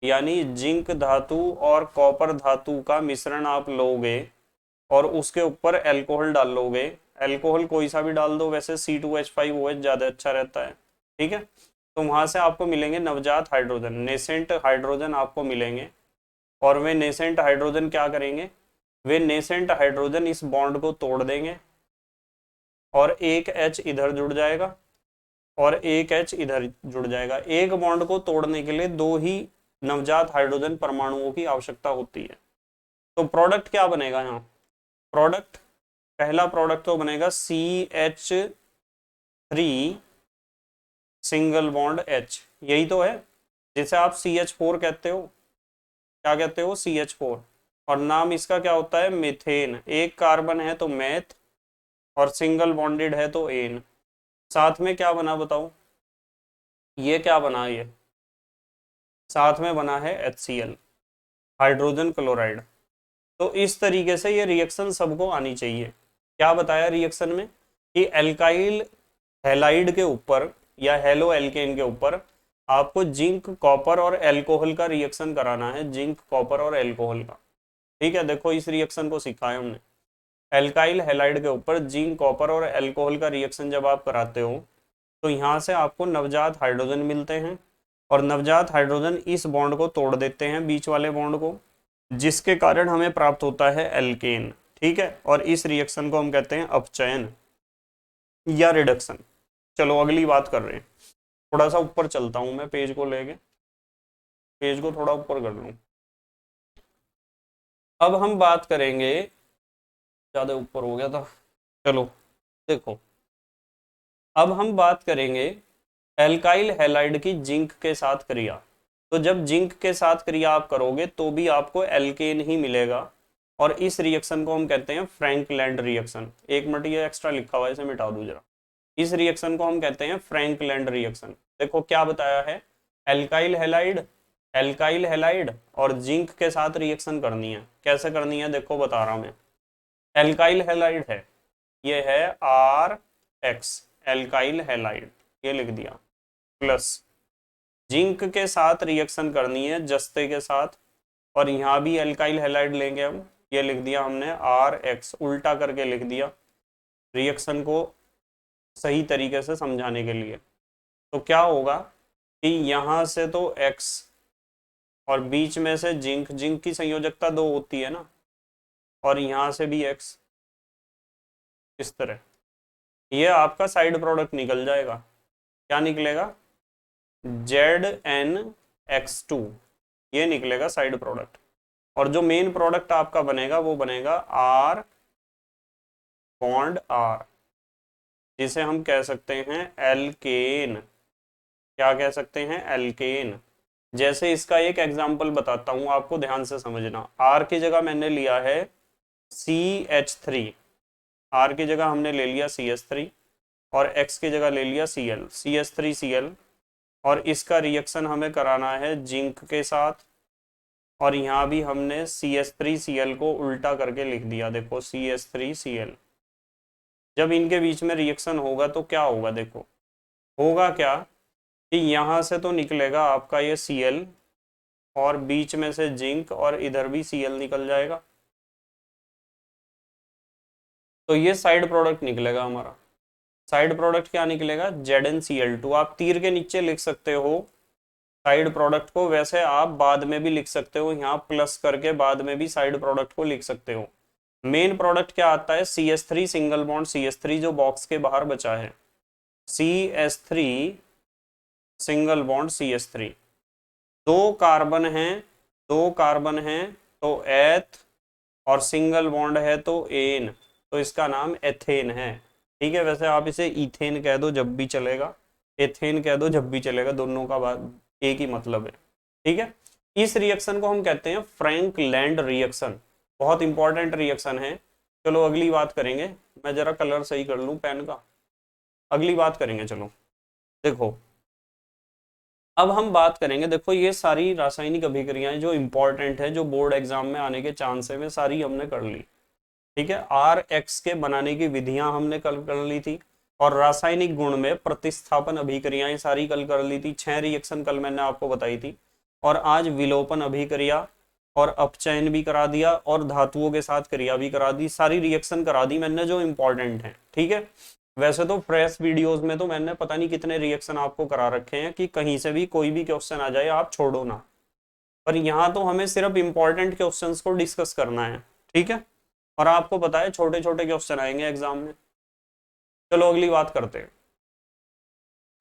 यानी जिंक धातु और कॉपर धातु का मिश्रण आप लोगे और उसके ऊपर एल्कोहल डाल लोगे, एल्कोहल कोई सा भी डाल दो, वैसे C2H5OH ज्यादा अच्छा रहता है, ठीक है। तो वहां से आपको मिलेंगे नवजात हाइड्रोजन, नेसेंट हाइड्रोजन आपको मिलेंगे, और वे नेसेंट हाइड्रोजन क्या करेंगे, वे नेसेंट हाइड्रोजन इस बॉन्ड को तोड़ देंगे, और एक H इधर जुड़ जाएगा और एक H इधर जुड़ जाएगा। एक बॉन्ड को तोड़ने के लिए दो ही नवजात हाइड्रोजन परमाणुओं की आवश्यकता होती है। तो प्रोडक्ट क्या बनेगा यहाँ, प्रोडक्ट, पहला प्रोडक्ट तो बनेगा CH3 सिंगल बॉन्ड H, यही तो है, जिसे आप CH4 कहते हो, क्या कहते हो, CH4, और नाम इसका क्या होता है, मीथेन, एक कार्बन है तो मैथ, और सिंगल बॉन्डेड है तो एन। साथ में क्या बना बताओ, ये क्या बना, ये साथ में बना है HCl, हाइड्रोजन क्लोराइड। तो इस तरीके से ये रिएक्शन सबको आनी चाहिए। क्या बताया रिएक्शन में, कि एल्काइल हैलाइड के ऊपर या हेलो एल्केन के ऊपर आपको जिंक कॉपर और एल्कोहल का रिएक्शन कराना है, जिंक कॉपर और एल्कोहल का, ठीक है। देखो इस रिएक्शन को सीखा है हमने, एल्काइल हैलाइड के ऊपर जिंक कॉपर और एल्कोहल का रिएक्शन जब आप कराते हो, तो यहाँ से आपको नवजात हाइड्रोजन मिलते हैं, और नवजात हाइड्रोजन इस बॉन्ड को तोड़ देते हैं, बीच वाले बॉन्ड को, जिसके कारण हमें प्राप्त होता है एल्केन, ठीक है। और इस रिएक्शन को हम कहते हैं अपचयन या रिडक्शन। चलो अगली बात कर रहे हैं, थोड़ा सा ऊपर चलता हूं मैं, पेज को लेके, पेज को थोड़ा ऊपर कर लूं। अब हम बात करेंगे, ज्यादा ऊपर हो गया था, चलो देखो, अब हम बात करेंगे एल्काइल हैलाइड की जिंक के साथ क्रिया। तो जब जिंक के साथ क्रिया आप करोगे तो भी आपको एल्केन ही मिलेगा, और इस रिएक्शन को हम कहते हैं फ्रैंकलैंड रिएक्शन। एक मिनट, ये एक्स्ट्रा लिखा हुआ है, इसे मिटा दूं जरा। इस रिएक्शन को हम कहते हैं फ्रैंकलैंड रिएक्शन। देखो क्या बताया है, एल्काइल हैलाइड, एल्काइल हैलाइड और जिंक के साथ रिएक्शन करनी है, कैसे करनी है देखो बता रहा हूं मैं। एल्काइल हैलाइड है, ये है RX, एल्काइल हैलाइड, ये लिख दिया, प्लस जिंक के साथ रिएक्शन करनी है जस्ते के साथ, और यहाँ भी एल्काइल हैलाइड लेंगे हम, ये लिख दिया हमने RX, उल्टा करके लिख दिया, रिएक्शन को सही तरीके से समझाने के लिए। तो क्या होगा कि यहाँ से तो x और बीच में से जिंक, जिंक की संयोजकता 2 होती है ना, और यहाँ से भी x, इस तरह ये आपका साइड प्रोडक्ट निकल जाएगा। क्या निकलेगा? ZnX2, ये निकलेगा साइड प्रोडक्ट। और जो मेन प्रोडक्ट आपका बनेगा वो बनेगा R बॉन्ड R, जिसे हम कह सकते हैं एल्केन। क्या कह सकते हैं? एल्केन। जैसे इसका एक एग्जांपल बताता हूं, आपको ध्यान से समझना। R की जगह मैंने लिया है CH3, R की जगह हमने ले लिया CH3, और X की जगह ले लिया Cl, CH3Cl, और इसका रिएक्शन हमें कराना है जिंक के साथ। और यहाँ भी हमने CH3Cl को उल्टा करके लिख दिया, देखो CH3Cl। जब इनके बीच में रिएक्शन होगा तो क्या होगा? देखो होगा क्या कि यहाँ से तो निकलेगा आपका ये Cl, और बीच में से जिंक, और इधर भी Cl निकल जाएगा। तो ये साइड प्रोडक्ट निकलेगा हमारा। साइड प्रोडक्ट क्या निकलेगा? ZnCl2। आप तीर के नीचे लिख सकते हो साइड प्रोडक्ट को, वैसे आप बाद में भी लिख सकते हो, यहाँ प्लस करके बाद में भी साइड प्रोडक्ट को लिख सकते हो। मेन प्रोडक्ट क्या आता है? CH3 सिंगल बॉन्ड CH3 जो बॉक्स के बाहर बचा है, CH3 सिंगल बॉन्ड CH3। दो कार्बन हैं, दो कार्बन हैं तो एथ, और सिंगल बॉन्ड है तो एन, तो इसका नाम एथेन है। ठीक है, वैसे आप इसे इथेन कह दो जब भी चलेगा, एथेन कह दो जब भी चलेगा, दोनों का बात एक ही मतलब है। ठीक है, इस रिएक्शन को हम कहते हैं फ्रैंक लैंड रिएक्शन। बहुत इंपॉर्टेंट रिएक्शन है। चलो अगली बात करेंगे, मैं जरा कलर सही कर लूँ पेन का, अगली बात करेंगे। चलो देखो, अब हम बात करेंगे, देखो ये सारी रासायनिक अभिक्रियाएं जो इंपॉर्टेंट है, जो बोर्ड एग्जाम में आने के चांस है, वे सारी हमने कर ली। ठीक है, RX के बनाने की विधियां हमने कल कर ली थी, और रासायनिक गुण में प्रतिस्थापन अभिक्रियाएं सारी कल कर ली थी। 6 रिएक्शन कल मैंने आपको बताई थी। और आज विलोपन अभिक्रिया और अपचयन भी करा दिया, और धातुओं के साथ क्रिया भी करा दी। सारी रिएक्शन करा दी मैंने जो इंपॉर्टेंट है। ठीक है, वैसे तो फ्रेश वीडियोस में तो मैंने पता नहीं कितने रिएक्शन आपको करा रखे हैं कि कहीं से भी कोई भी क्वेश्चन आ जाए आप छोड़ो ना, पर यहाँ तो हमें सिर्फ इंपॉर्टेंट क्वेश्चंस को डिस्कस करना है। ठीक है, और आपको पता है छोटे छोटे क्वेश्चन आएंगे एग्जाम में। चलो अगली बात करते हैं।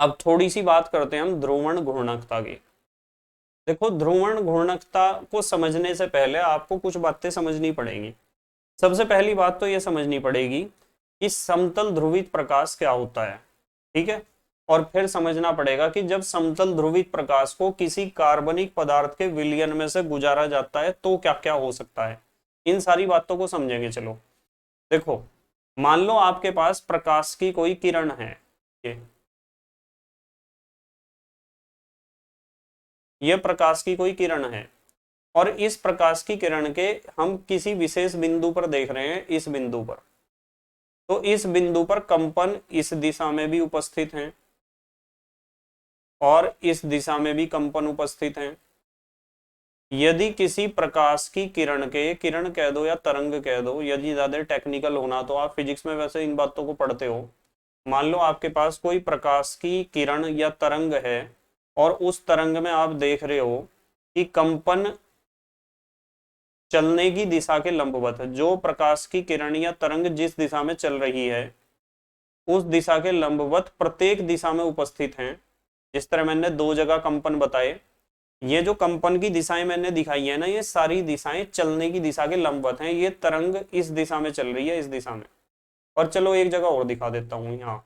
अब थोड़ी सी बात करते हैं हम ध्रुवण घूर्णकता की। देखो, ध्रुवण घूर्णकता को समझने से पहले आपको कुछ बातें समझनी पड़ेगी। सबसे पहली बात तो ये समझनी पड़ेगी कि समतल ध्रुवित प्रकाश क्या होता है। ठीक है, और फिर समझना पड़ेगा कि जब समतल ध्रुवित प्रकाश को किसी कार्बनिक पदार्थ के विलयन में से गुजारा जाता है तो क्या क्या हो सकता है। इन सारी बातों को समझेंगे। चलो देखो, मान लो आपके पास प्रकाश की कोई किरण है, ये प्रकाश की कोई किरण है, और इस प्रकाश की किरण के हम किसी विशेष बिंदु पर देख रहे हैं, इस बिंदु पर। तो इस बिंदु पर कंपन इस दिशा में भी उपस्थित हैं, और इस दिशा में भी कंपन उपस्थित हैं। यदि किसी प्रकाश की किरण के, किरण कह दो या तरंग कह दो, यदि ज्यादा टेक्निकल होना तो आप फिजिक्स में वैसे इन बातों को पढ़ते हो। मान लो आपके पास कोई प्रकाश की किरण या तरंग है, और उस तरंग में आप देख रहे हो कि कंपन चलने की दिशा के लंबवत है। जो प्रकाश की किरण या तरंग जिस दिशा में चल रही है, उस दिशा के लंबवत प्रत्येक दिशा में उपस्थित हैं। जिस तरह मैंने 2 जगह कंपन बताए, ये जो कंपन की दिशाएं मैंने दिखाई है ना, ये सारी दिशाएं चलने की दिशा के लंबवत हैं। ये तरंग इस दिशा में चल रही है, इस दिशा में। और चलो एक जगह और दिखा देता हूं यहाँ।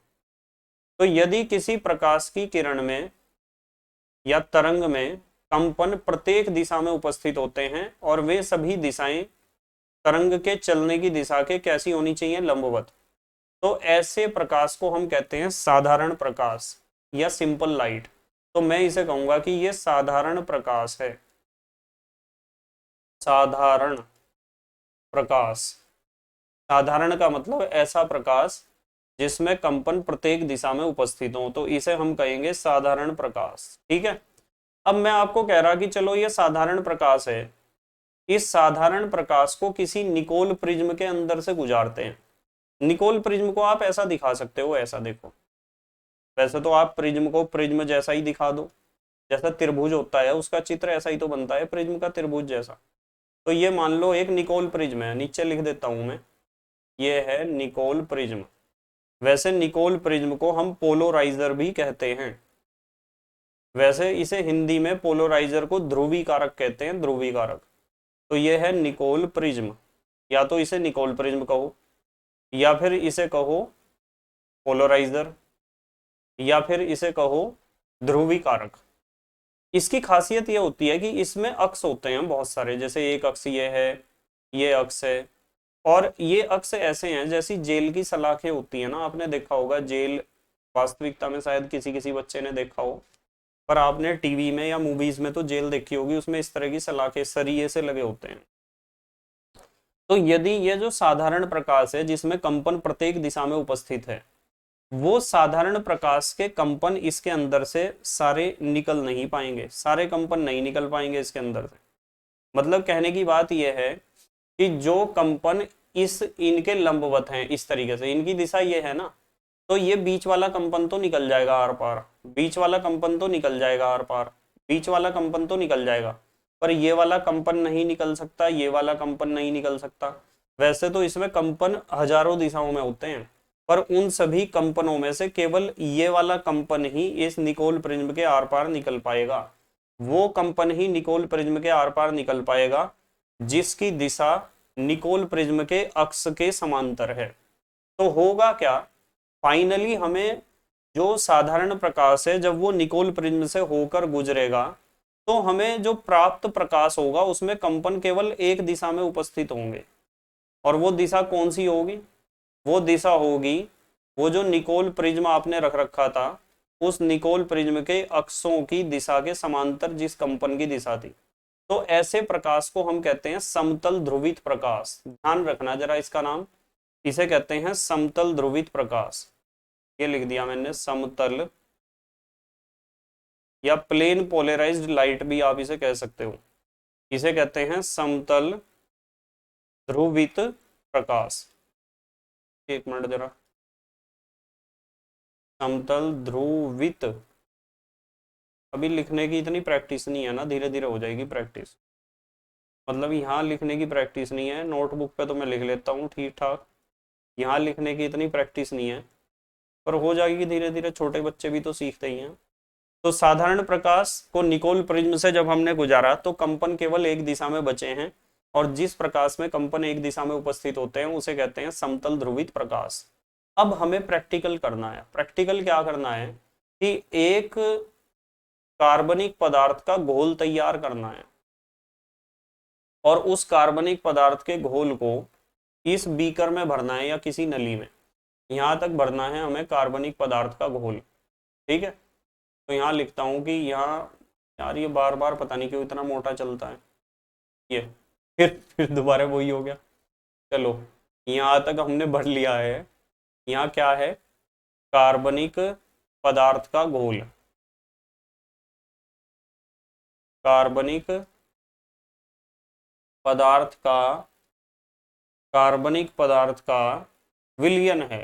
तो यदि किसी प्रकाश की किरण में या तरंग में कंपन प्रत्येक दिशा में उपस्थित होते हैं, और वे सभी दिशाएं तरंग के चलने की दिशा के कैसी होनी चाहिए? लंबवत। तो ऐसे प्रकाश को हम कहते हैं साधारण प्रकाश या सिंपल लाइट। तो मैं इसे कहूंगा कि यह साधारण प्रकाश है। साधारण प्रकाश, साधारण का मतलब ऐसा प्रकाश जिसमें कंपन प्रत्येक दिशा में उपस्थित हो, तो इसे हम कहेंगे साधारण प्रकाश। ठीक है, अब मैं आपको कह रहा कि चलो ये साधारण प्रकाश है, इस साधारण प्रकाश को किसी निकोल प्रिज्म के अंदर से गुजारते हैं। निकोल प्रिज्म को आप ऐसा दिखा सकते हो, ऐसा देखो, वैसे तो आप प्रिज्म को प्रिज्म जैसा ही दिखा दो, जैसा त्रिभुज होता है उसका चित्र ऐसा ही तो बनता है प्रिज्म का, त्रिभुज जैसा। तो ये मान लो एक निकोल प्रिज्म है, नीचे लिख देता हूं मैं, ये है निकोल प्रिज्म। वैसे निकोल प्रिज्म को हम पोलोराइजर भी कहते हैं। वैसे इसे हिंदी में पोलोराइजर को ध्रुवी कारक कहते हैं, ध्रुवी कारक। तो ये है निकोल प्रिज्म, या तो इसे निकोल प्रिज्म कहो, या फिर इसे कहो पोलोराइजर, या फिर इसे कहो ध्रुवी कारक। इसकी खासियत यह होती है कि इसमें अक्ष होते हैं बहुत सारे, जैसे एक अक्ष ये है, ये अक्ष है, और ये अक्ष ऐसे हैं जैसी जेल की सलाखें होती है ना, आपने देखा होगा जेल, वास्तविकता में शायद किसी किसी बच्चे ने देखा हो, पर आपने टीवी में या मूवीज में तो जेल देखी होगी, उसमें इस तरह की सलाखें सरिये से लगे होते हैं। तो यदि ये जो साधारण प्रकाश है जिसमें कंपन प्रत्येक दिशा में उपस्थित है, वो साधारण प्रकाश के कंपन इसके अंदर से सारे निकल नहीं पाएंगे, सारे कंपन नहीं निकल पाएंगे इसके अंदर से। मतलब कहने की बात यह है कि जो कंपन इस इनके लंबवत हैं, इस तरीके से इनकी दिशा ये है ना, तो ये बीच वाला कंपन तो निकल जाएगा आर पार, बीच वाला कंपन तो निकल जाएगा आर पार, बीच वाला कंपन तो निकल जाएगा, पर ये वाला कंपन नहीं निकल सकता, ये वाला कंपन नहीं निकल सकता। वैसे तो इसमें कंपन हजारों दिशाओं में होते हैं, पर उन सभी कंपनों में से केवल ये वाला कंपन ही इस निकोल प्रिज्म के आर पार निकल पाएगा। वो कंपन ही निकोल प्रिज्म के आर पार निकल पाएगा जिसकी दिशा निकोल प्रिज्म के अक्ष के समांतर है। तो होगा क्या, फाइनली हमें जो साधारण प्रकाश है जब वो निकोल प्रिज्म से होकर गुजरेगा, तो हमें जो प्राप्त प्रकाश होगा उसमें कंपन केवल एक दिशा में उपस्थित होंगे। और वो दिशा कौन सी होगी, वो दिशा होगी वो जो निकोल प्रिज्म आपने रख रखा था, उस निकोल प्रिज्म के अक्षों की दिशा के समांतर जिस कंपन की दिशा थी। तो ऐसे प्रकाश को हम कहते हैं समतल ध्रुवित प्रकाश। ध्यान रखना जरा इसका नाम, इसे कहते हैं समतल ध्रुवित प्रकाश। ये लिख दिया मैंने, समतल या प्लेन पोलराइज्ड लाइट भी आप इसे कह सकते हो। इसे कहते हैं समतल ध्रुवित प्रकाश। एक मिनट जरा, समतल ध्रुवित, अभी लिखने की इतनी प्रैक्टिस नहीं है ना, धीरे धीरे हो जाएगी प्रैक्टिस। मतलब यहाँ लिखने की प्रैक्टिस नहीं है, नोटबुक पे तो मैं लिख लेता हूँ ठीक ठाक, यहाँ लिखने की इतनी प्रैक्टिस नहीं है, पर हो जाएगी धीरे धीरे, छोटे बच्चे भी तो सीखते ही हैं। तो साधारण प्रकाश को निकोल प्रिज्म से जब हमने गुजारा तो कंपन केवल एक दिशा में बचे हैं, और जिस प्रकाश में कंपन एक दिशा में उपस्थित होते हैं उसे कहते हैं समतल ध्रुवित प्रकाश। अब हमें प्रैक्टिकल करना है। प्रैक्टिकल क्या करना है कि एक कार्बनिक पदार्थ का घोल तैयार करना है, और उस कार्बनिक पदार्थ के घोल को इस बीकर में भरना है या किसी नली में, यहां तक भरना है हमें कार्बनिक पदार्थ का घोल। ठीक है, तो यहाँ लिखता हूं कि यहाँ, यार ये बार बार पता नहीं क्यों इतना मोटा चलता है ये, फिर दोबारा वही हो गया। चलो, यहाँ तक हमने भर लिया है। यहाँ क्या है, कार्बनिक पदार्थ का घोल, कार्बनिक पदार्थ का, कार्बनिक पदार्थ का विलयन है।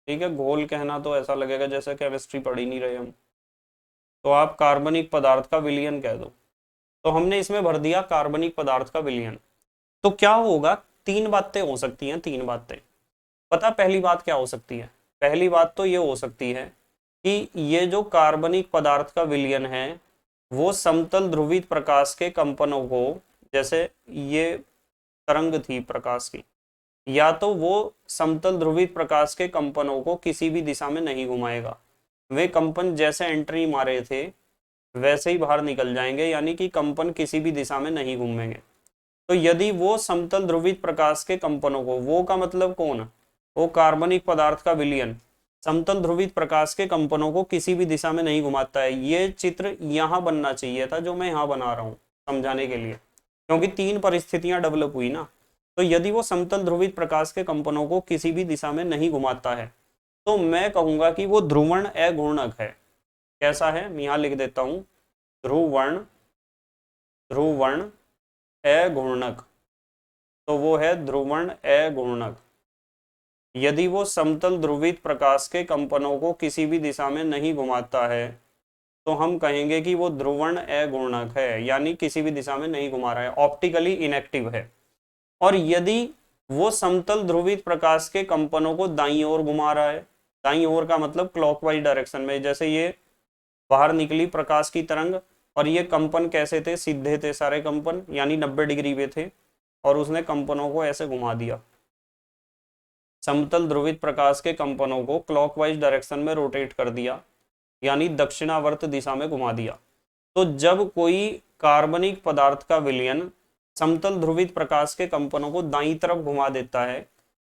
ठीक है, घोल कहना तो ऐसा लगेगा जैसे केमिस्ट्री पढ़ ही नहीं रहे हम, तो आप कार्बनिक पदार्थ का विलयन कह दो। तो हमने इसमें भर दिया कार्बनिक पदार्थ का विलयन। तो क्या होगा, तीन बातें हो सकती हैं, तीन बातें। पता पहली बात क्या हो सकती है, पहली बात तो ये हो सकती है कि ये जो कार्बनिक पदार्थ का विलयन है वो समतल ध्रुवित प्रकाश के कंपनों को, जैसे ये तरंग थी प्रकाश की, या तो वो समतल ध्रुवित प्रकाश के कंपनों को किसी भी दिशा में नहीं घुमाएगा, वे कंपन जैसे एंट्री मारे थे वैसे ही बाहर निकल जाएंगे, यानी कि कंपन किसी भी दिशा में नहीं घूमेंगे। तो यदि वो समतल ध्रुवित प्रकाश के कंपनों को, वो का मतलब कौन, वो कार्बनिक पदार्थ का विलयन समतल ध्रुवित प्रकाश के कंपनों को किसी भी दिशा में नहीं घुमाता है। ये चित्र यहाँ बनना चाहिए था जो मैं यहाँ बना रहा हूँ समझाने के लिए, क्योंकि तीन परिस्थितियां डेवलप हुई ना। तो यदि वो समतल ध्रुवित प्रकाश के कंपनों को किसी भी दिशा में नहीं घुमाता है तो मैं कहूंगा कि वो ध्रुवण अघूर्णक है। कैसा है, मैं यहाँ लिख देता हूँ, ध्रुवण, ध्रुवण अघूर्णक। तो वो है ध्रुवण अघूर्णक। यदि वो समतल ध्रुवित प्रकाश के कंपनों को किसी भी दिशा में नहीं घुमाता है तो हम कहेंगे कि वो ध्रुवण अघूर्णक है, यानी किसी भी दिशा में नहीं घुमा रहा है, ऑप्टिकली इनएक्टिव है। और यदि वो समतल ध्रुवित प्रकाश के कंपनों को दाईं ओर घुमा रहा है, दाईं ओर का मतलब क्लॉकवाइज डायरेक्शन में, जैसे ये बाहर निकली प्रकाश की तरंग और ये कंपन कैसे थे, सीधे थे सारे कंपन, यानी 90 डिग्री पे थे, और उसने कंपनों को ऐसे घुमा दिया, समतल ध्रुवित प्रकाश के कंपनों को क्लॉकवाइज डायरेक्शन में रोटेट कर दिया, यानी दक्षिणावर्त दिशा में घुमा दिया। तो जब कोई कार्बनिक पदार्थ का विलयन समतल ध्रुवित प्रकाश के कंपनों को दाईं तरफ घुमा देता है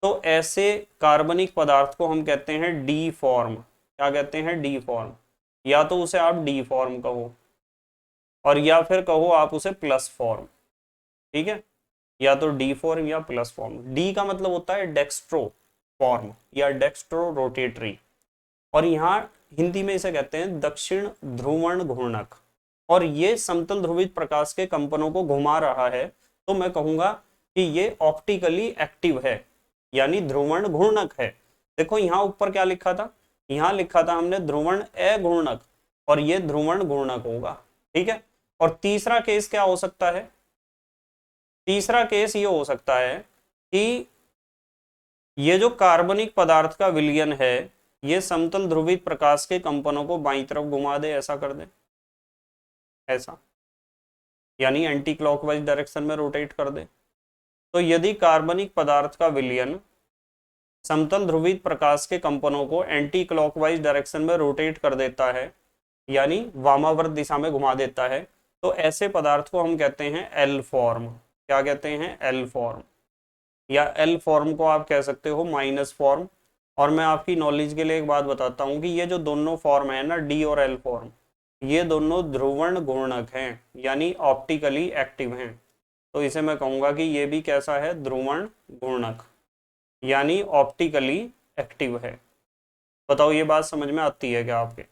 तो ऐसे कार्बनिक पदार्थ को हम कहते हैं डी फॉर्म। क्या कहते हैं? D form. या तो उसे आप डी फॉर्म कहो और या फिर कहो आप उसे प्लस फॉर्म। ठीक है, या तो डी फॉर्म या प्लस फॉर्म। डी का मतलब होता है डेक्स्ट्रो फॉर्म या डेक्स्ट्रो रोटेटरी, और यहाँ हिंदी में इसे कहते हैं दक्षिण ध्रुवण घूर्णक। और ये समतल ध्रुवित प्रकाश के कंपनों को घुमा रहा है तो मैं कहूंगा कि ये ऑप्टिकली एक्टिव है, यानी ध्रुवण घूर्णक है। देखो यहाँ ऊपर क्या लिखा था, यहाँ लिखा था हमने ध्रुवण अघूर्णक, और ये ध्रुवण घूर्णक होगा। ठीक है, और तीसरा केस क्या हो सकता है? तीसरा केस ये हो सकता है कि ये जो कार्बनिक पदार्थ का विलयन है ये समतल ध्रुवित प्रकाश के कंपनों को बाईं तरफ घुमा दे, ऐसा कर दे, ऐसा, यानी एंटी क्लॉकवाइज डायरेक्शन में रोटेट कर दे। तो यदि कार्बनिक पदार्थ का विलयन समतल ध्रुवित प्रकाश के कंपनों को एंटी क्लॉकवाइज डायरेक्शन में रोटेट कर देता है, यानी वामावर्त दिशा में घुमा देता है, तो ऐसे पदार्थ को हम कहते हैं एल फॉर्म। क्या कहते हैं? L form. या एल फॉर्म को आप कह सकते हो माइनस फॉर्म। और मैं आपकी नॉलेज के लिए एक बात बताता हूँ कि ये जो दोनों फॉर्म है ना, डी और एल फॉर्म, ये दोनों ध्रुवण घूर्णक हैं, यानी ऑप्टिकली एक्टिव हैं। तो इसे मैं कहूँगा कि ये भी कैसा है? ध्रुवण घूर्णक, यानी ऑप्टिकली एक्टिव है। बताओ ये बात समझ में आती है क्या आपके?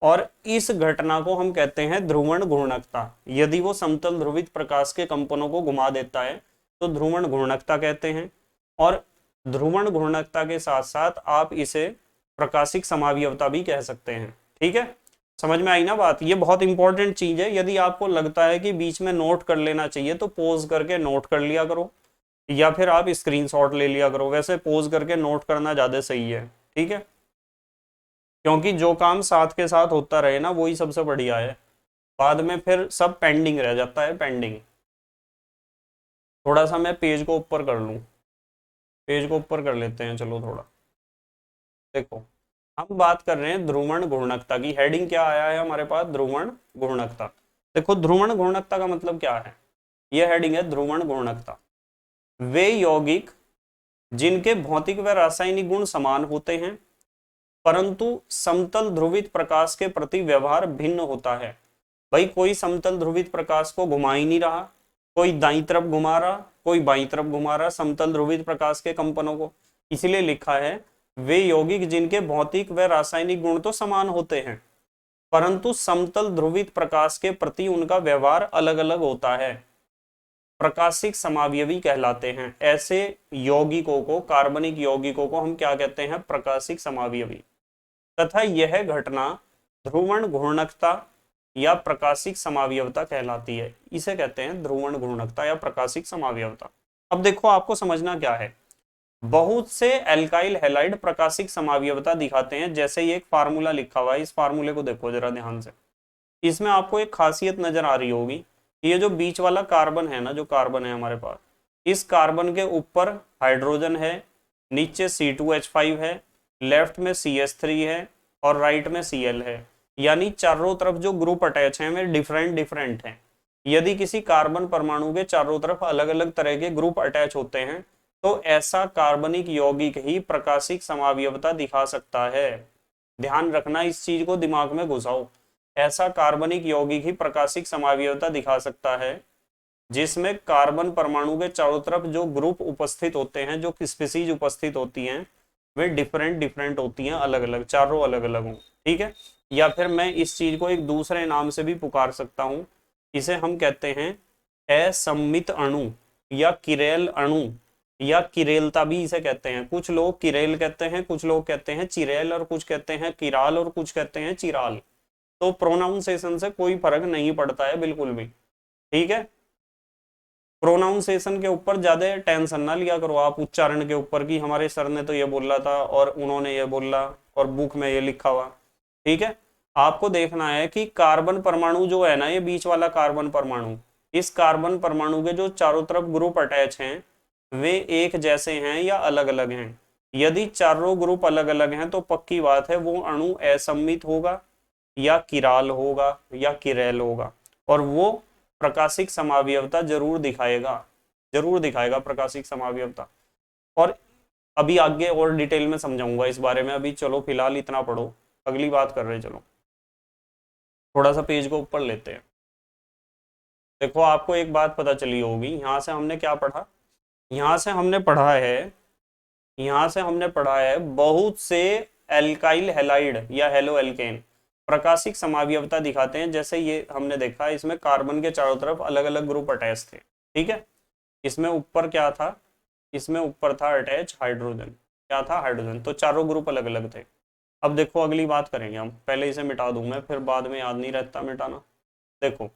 और इस घटना को हम कहते हैं ध्रुवण घूर्णकता। यदि वो समतल ध्रुवित प्रकाश के कंपनों को घुमा देता है तो ध्रुवण घूर्णकता कहते हैं। और ध्रुवण घूर्णकता के साथ साथ आप इसे प्रकाशिक समावयवता भी कह सकते हैं। ठीक है, समझ में आई ना बात? ये बहुत इंपॉर्टेंट चीज है। यदि आपको लगता है कि बीच में नोट कर लेना चाहिए तो पोज करके नोट कर लिया करो, या फिर आप स्क्रीनशॉट ले लिया करो। वैसे पोज करके नोट करना ज्यादा सही है। ठीक है, क्योंकि जो काम साथ के साथ होता रहे ना वही सबसे बढ़िया है, बाद में फिर सब पेंडिंग रह जाता है, पेंडिंग। थोड़ा सा मैं पेज को ऊपर कर लूं, पेज को ऊपर कर लेते हैं, चलो थोड़ा। देखो हम बात कर रहे हैं ध्रुवण घूर्णकता की। हेडिंग क्या आया है हमारे पास? ध्रुवण घूर्णकता। देखो ध्रुवण घूर्णकता का मतलब क्या है, यह हेडिंग है ध्रुवण घूर्णकता। वे यौगिक जिनके भौतिक व रासायनिक गुण समान होते हैं परंतु समतल ध्रुवित प्रकाश के प्रति व्यवहार भिन्न होता है। भाई कोई समतल ध्रुवित प्रकाश को घुमा ही नहीं रहा, कोई दाईं तरफ घुमा रहा, कोई बाईं तरफ घुमा रहा समतल ध्रुवित प्रकाश के कंपनों को। इसलिए लिखा है वे यौगिक जिनके भौतिक व रासायनिक गुण तो समान होते हैं परंतु समतल ध्रुवित प्रकाश के प्रति उनका व्यवहार अलग अलग होता है, प्रकाशिक समावयवी कहलाते हैं। ऐसे यौगिकों को, कार्बनिक यौगिकों को हम क्या कहते हैं? प्रकाशिक समावयवी। तथा यह घटना ध्रुवण घूर्णकता या प्रकाशिक समावयवता कहलाती है। इसे कहते हैं ध्रुवण घूर्णकता या प्रकाशिक समावयवता। अब देखो आपको समझना क्या है, बहुत से एल्काइल हैलाइड प्रकाशिक समावयवता दिखाते हैं। जैसे ये एक फार्मूला लिखा हुआ है, इस फार्मूले को देखो जरा ध्यान से। इसमें आपको एक खासियत नजर आ रही होगी, ये जो बीच वाला कार्बन है ना, जो कार्बन है हमारे पास, इस कार्बन के ऊपर हाइड्रोजन है, नीचे C2H5 है, लेफ्ट में CH3 है और राइट में Cl है। यानी चारों तरफ जो ग्रुप अटैच हैं वे डिफरेंट डिफरेंट हैं। यदि किसी कार्बन परमाणु के चारों तरफ अलग अलग तरह के ग्रुप अटैच होते हैं तो ऐसा कार्बनिक यौगिक ही प्रकाशिक समावयवता दिखा सकता है। ध्यान रखना, इस चीज को दिमाग में घुसाओ। ऐसा कार्बनिक यौगिक ही प्रकाशिक समावयवता दिखा सकता है जिसमें कार्बन परमाणु के चारों तरफ जो ग्रुप उपस्थित होते हैं, जो स्पीसीज उपस्थित होती हैं, वे डिफरेंट डिफरेंट होती हैं, अलग अलग, चारों अलग अलग हों। ठीक है, या फिर मैं इस चीज को एक दूसरे नाम से भी पुकार सकता हूं, इसे हम कहते हैं असम्मित अणु या किरेल अणु या किरेलता भी इसे कहते हैं। कुछ लोग किरेल कहते हैं, कुछ लोग कहते हैं चिरेल, और कुछ कहते हैं किराल, और कुछ कहते हैं चिराल। तो प्रोनाउंसिएशन से कोई फर्क नहीं पड़ता है बिल्कुल भी, ठीक है। प्रोनाउंसिएशन के ऊपर ज्यादा टेंशन ना लिया करो आप, उच्चारण के ऊपर कि हमारे सर ने तो ये बोला था और उन्होंने ये बोला और बुक में ये लिखा हुआ, ठीक है। आपको देखना है कि कार्बन परमाणु जो है ना, ये बीच वाला कार्बन परमाणु, इस कार्बन परमाणु के जो चारों तरफ ग्रुप अटैच हैं वे एक जैसे हैं या अलग अलग हैं। यदि चारों ग्रुप अलग अलग हैं तो पक्की बात है वो अणु असम्मित होगा या किराल होगा या किरेल होगा, और वो प्रकाशिक समावयवता जरूर दिखाएगा प्रकाशिक समावयवता। और अभी आगे और डिटेल में समझाऊंगा इस बारे में, अभी चलो फिलहाल इतना पढ़ो, अगली बात कर रहे हैं। चलो थोड़ा सा पेज को ऊपर लेते हैं। देखो आपको एक बात पता चली होगी, यहाँ से हमने क्या पढ़ा, यहाँ से हमने पढ़ा है, यहाँ से हमने पढ़ा है बहुत से एल्काइल हैलाइड या हेलो एल्केन प्रकाशिक समावयवता दिखाते हैं। जैसे ये हमने देखा, इसमें कार्बन के चारों तरफ अलग अलग ग्रुप अटैच थे, ठीक है। इसमें ऊपर क्या था, इसमें ऊपर था अटैच हाइड्रोजन, क्या था, हाइड्रोजन। तो चारों ग्रुप अलग अलग थे। अब देखो अगली बात करेंगे हम, पहले इसे मिटा दूं मैं, फिर बाद में याद नहीं रहता मिटाना। देखो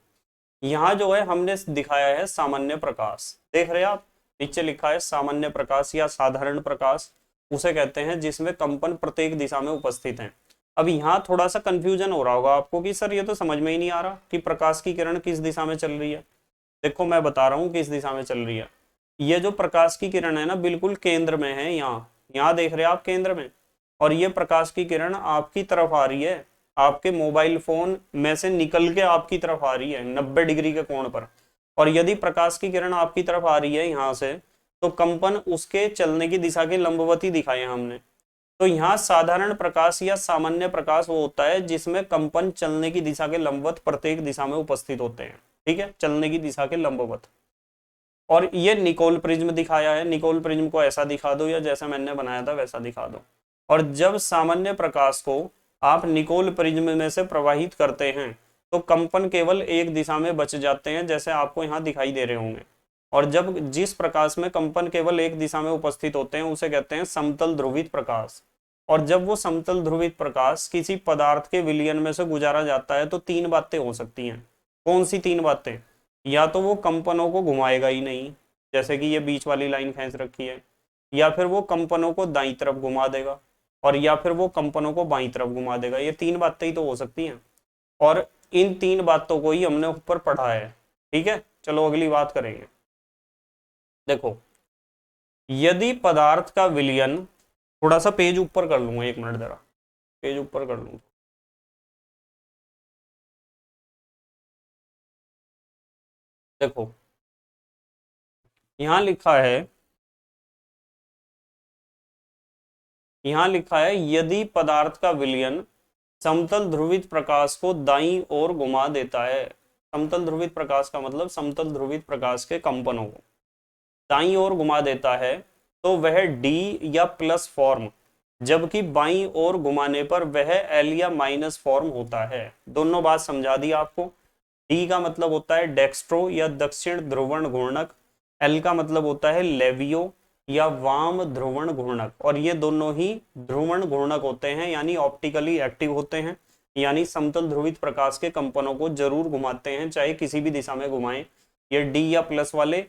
यहाँ जो है हमने दिखाया है सामान्य प्रकाश, देख रहे हैं आप, नीचे लिखा है सामान्य प्रकाश या साधारण प्रकाश, उसे कहते हैं जिसमें कंपन प्रत्येक दिशा में उपस्थित हैं। अब यहाँ थोड़ा सा कंफ्यूजन हो रहा होगा आपको कि सर ये तो समझ में ही नहीं आ रहा कि प्रकाश की किरण किस दिशा में चल रही है। देखो मैं बता रहा हूँ किस दिशा में चल रही है। ये जो प्रकाश की किरण है ना, बिल्कुल केंद्र में है, यहाँ यहाँ देख रहे हैं आप केंद्र में, और ये प्रकाश की किरण आपकी तरफ आ रही है, आपके मोबाइल फोन में से निकल के आपकी तरफ आ रही है 90 डिग्री के कोण पर। और यदि प्रकाश की किरण आपकी तरफ आ रही है यहाँ से, तो कंपन उसके चलने की दिशा के लंबवती दिखाए हमने। तो यहाँ साधारण प्रकाश या सामान्य प्रकाश वो होता है जिसमें कंपन चलने की दिशा के लंबवत प्रत्येक दिशा में उपस्थित होते हैं, ठीक है, चलने की दिशा के लंबवत। और ये निकोल प्रिज्म दिखाया है, निकोल प्रिज्म को ऐसा दिखा दो या जैसा मैंने बनाया था वैसा दिखा दो। और जब सामान्य प्रकाश को आप निकोल प्रिज्म में से प्रवाहित करते हैं तो कंपन केवल एक दिशा में बच जाते हैं, जैसे आपको यहाँ दिखाई दे रहे होंगे। और जब जिस प्रकाश में कंपन केवल एक दिशा में उपस्थित होते हैं उसे कहते हैं समतल ध्रुवित प्रकाश। और जब वो समतल ध्रुवित प्रकाश किसी पदार्थ के विलयन में से गुजारा जाता है तो तीन बातें हो सकती हैं। कौन सी तीन बातें, या तो वो कंपनों को घुमाएगा ही नहीं, जैसे कि ये बीच वाली लाइन खींच रखी है, या फिर वो कंपनों को दाईं तरफ घुमा देगा, और या फिर वो कंपनों को बाईं तरफ घुमा देगा। ये तीन बातें ही तो हो सकती हैं, और इन तीन बातों को ही हमने ऊपर पढ़ा है, ठीक है। चलो अगली बात करेंगे। देखो यदि पदार्थ का विलयन, थोड़ा सा पेज ऊपर कर लूंगा, एक मिनट जरा पेज ऊपर कर लूंगा। देखो यहाँ लिखा है, यहाँ लिखा है यदि पदार्थ का विलयन समतल ध्रुवित प्रकाश को दाईं ओर घुमा देता है, समतल ध्रुवित प्रकाश का मतलब समतल ध्रुवित प्रकाश के कंपनों को दाईं ओर घुमा देता है, तो वह डी या प्लस फॉर्म, जबकि बाईं ओर घुमाने पर वह एल या माइनस फॉर्म होता है। दोनों बात समझा दी आपको। डी का मतलब होता है डेक्स्ट्रो या दक्षिण ध्रुवण घूर्णक, एल का मतलब होता है लेवियो या वाम ध्रुवण घूर्णक, और ये दोनों ही ध्रुवण घूर्णक होते हैं, यानी ऑप्टिकली एक्टिव होते हैं, यानी समतल ध्रुवित प्रकाश के कंपनों को जरूर घुमाते हैं, चाहे किसी भी दिशा में घुमाएं। ये डी या प्लस वाले